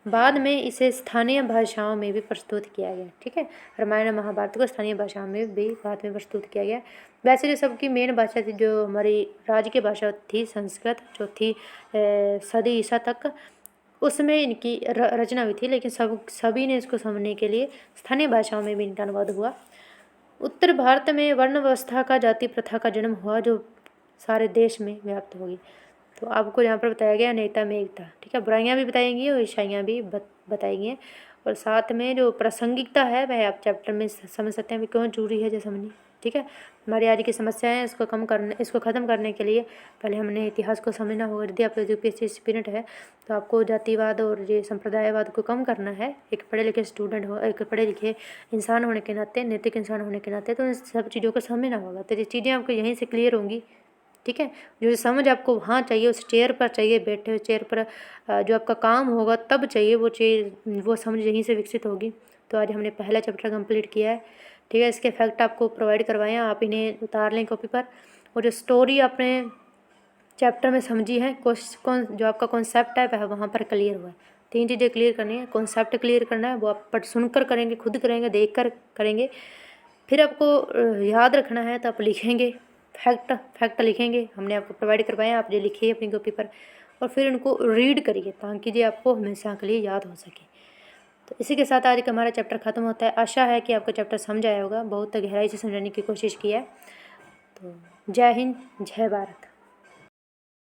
बाद में इसे स्थानीय भाषाओं में भी प्रस्तुत किया गया। ठीक है, रामायण महाभारत को स्थानीय भाषाओं में भी बाद में प्रस्तुत किया गया। वैसे जो सबकी मेन भाषा थी, जो हमारी राज्य की भाषा थी संस्कृत, चौथी सदी ईसा तक उसमें इनकी रचना हुई थी, लेकिन सभी ने इसको समझने के लिए स्थानीय भाषाओं में भी इनका अनुवाद हुआ। उत्तर भारत में वर्ण व्यवस्था का जाति प्रथा का जन्म हुआ जो सारे देश में व्याप्त होगी। तो आपको यहाँ पर बताया गया अनेकता में एकता। ठीक है, बुराइयाँ भी बताएंगी और अच्छाइयाँ भी बताई गई हैं, और साथ में जो प्रासंगिकता है वह आप चैप्टर में समझ सकते हैं क्यों जरूरी है जो समझनी। ठीक है, हमारी आज की समस्या है, इसको ख़त्म करने के लिए पहले हमने इतिहास को समझना होगा। यदि आपका यूपीएससी एस्पिरेंट है तो आपको जातिवाद और ये संप्रदायवाद को कम करना है। एक पढ़े लिखे स्टूडेंट हो, एक पढ़े लिखे इंसान होने के नाते, नैतिक इंसान होने के नाते, तो इन सब चीज़ों को समझना होगा। तो ये चीज़ें आपको यहीं से क्लियर होंगी। ठीक है, जो समझ आपको वहाँ चाहिए, उस चेयर पर चाहिए, बैठे हुए चेयर पर जो आपका काम होगा तब चाहिए, वो समझ यहीं से विकसित होगी। तो आज हमने पहला चैप्टर कंप्लीट किया है। ठीक है, इसके फैक्ट आपको प्रोवाइड करवाए हैं, आप इन्हें उतार लें कॉपी पर। और जो स्टोरी आपने चैप्टर में समझी है, जो आपका कॉन्सेप्ट है वह वहाँ पर क्लियर हुआ है। 3 चीज़ें क्लियर करनी है, कॉन्सेप्ट क्लियर करना है, वो आप सुनकर करेंगे, खुद करेंगे, देख कर करेंगे। फिर आपको याद रखना है तो आप लिखेंगे, फैक्ट लिखेंगे, हमने आपको प्रोवाइड करवाए हैं, आप ये लिखिए अपनी कॉपी पर, और फिर उनको रीड करिए ताकि ये आपको हमेशा के लिए याद हो सके। तो इसी के साथ आज का हमारा चैप्टर ख़त्म होता है। आशा है कि आपको चैप्टर समझ आया होगा, बहुत गहराई से समझाने की कोशिश की है। तो जय हिंद, जय भारत।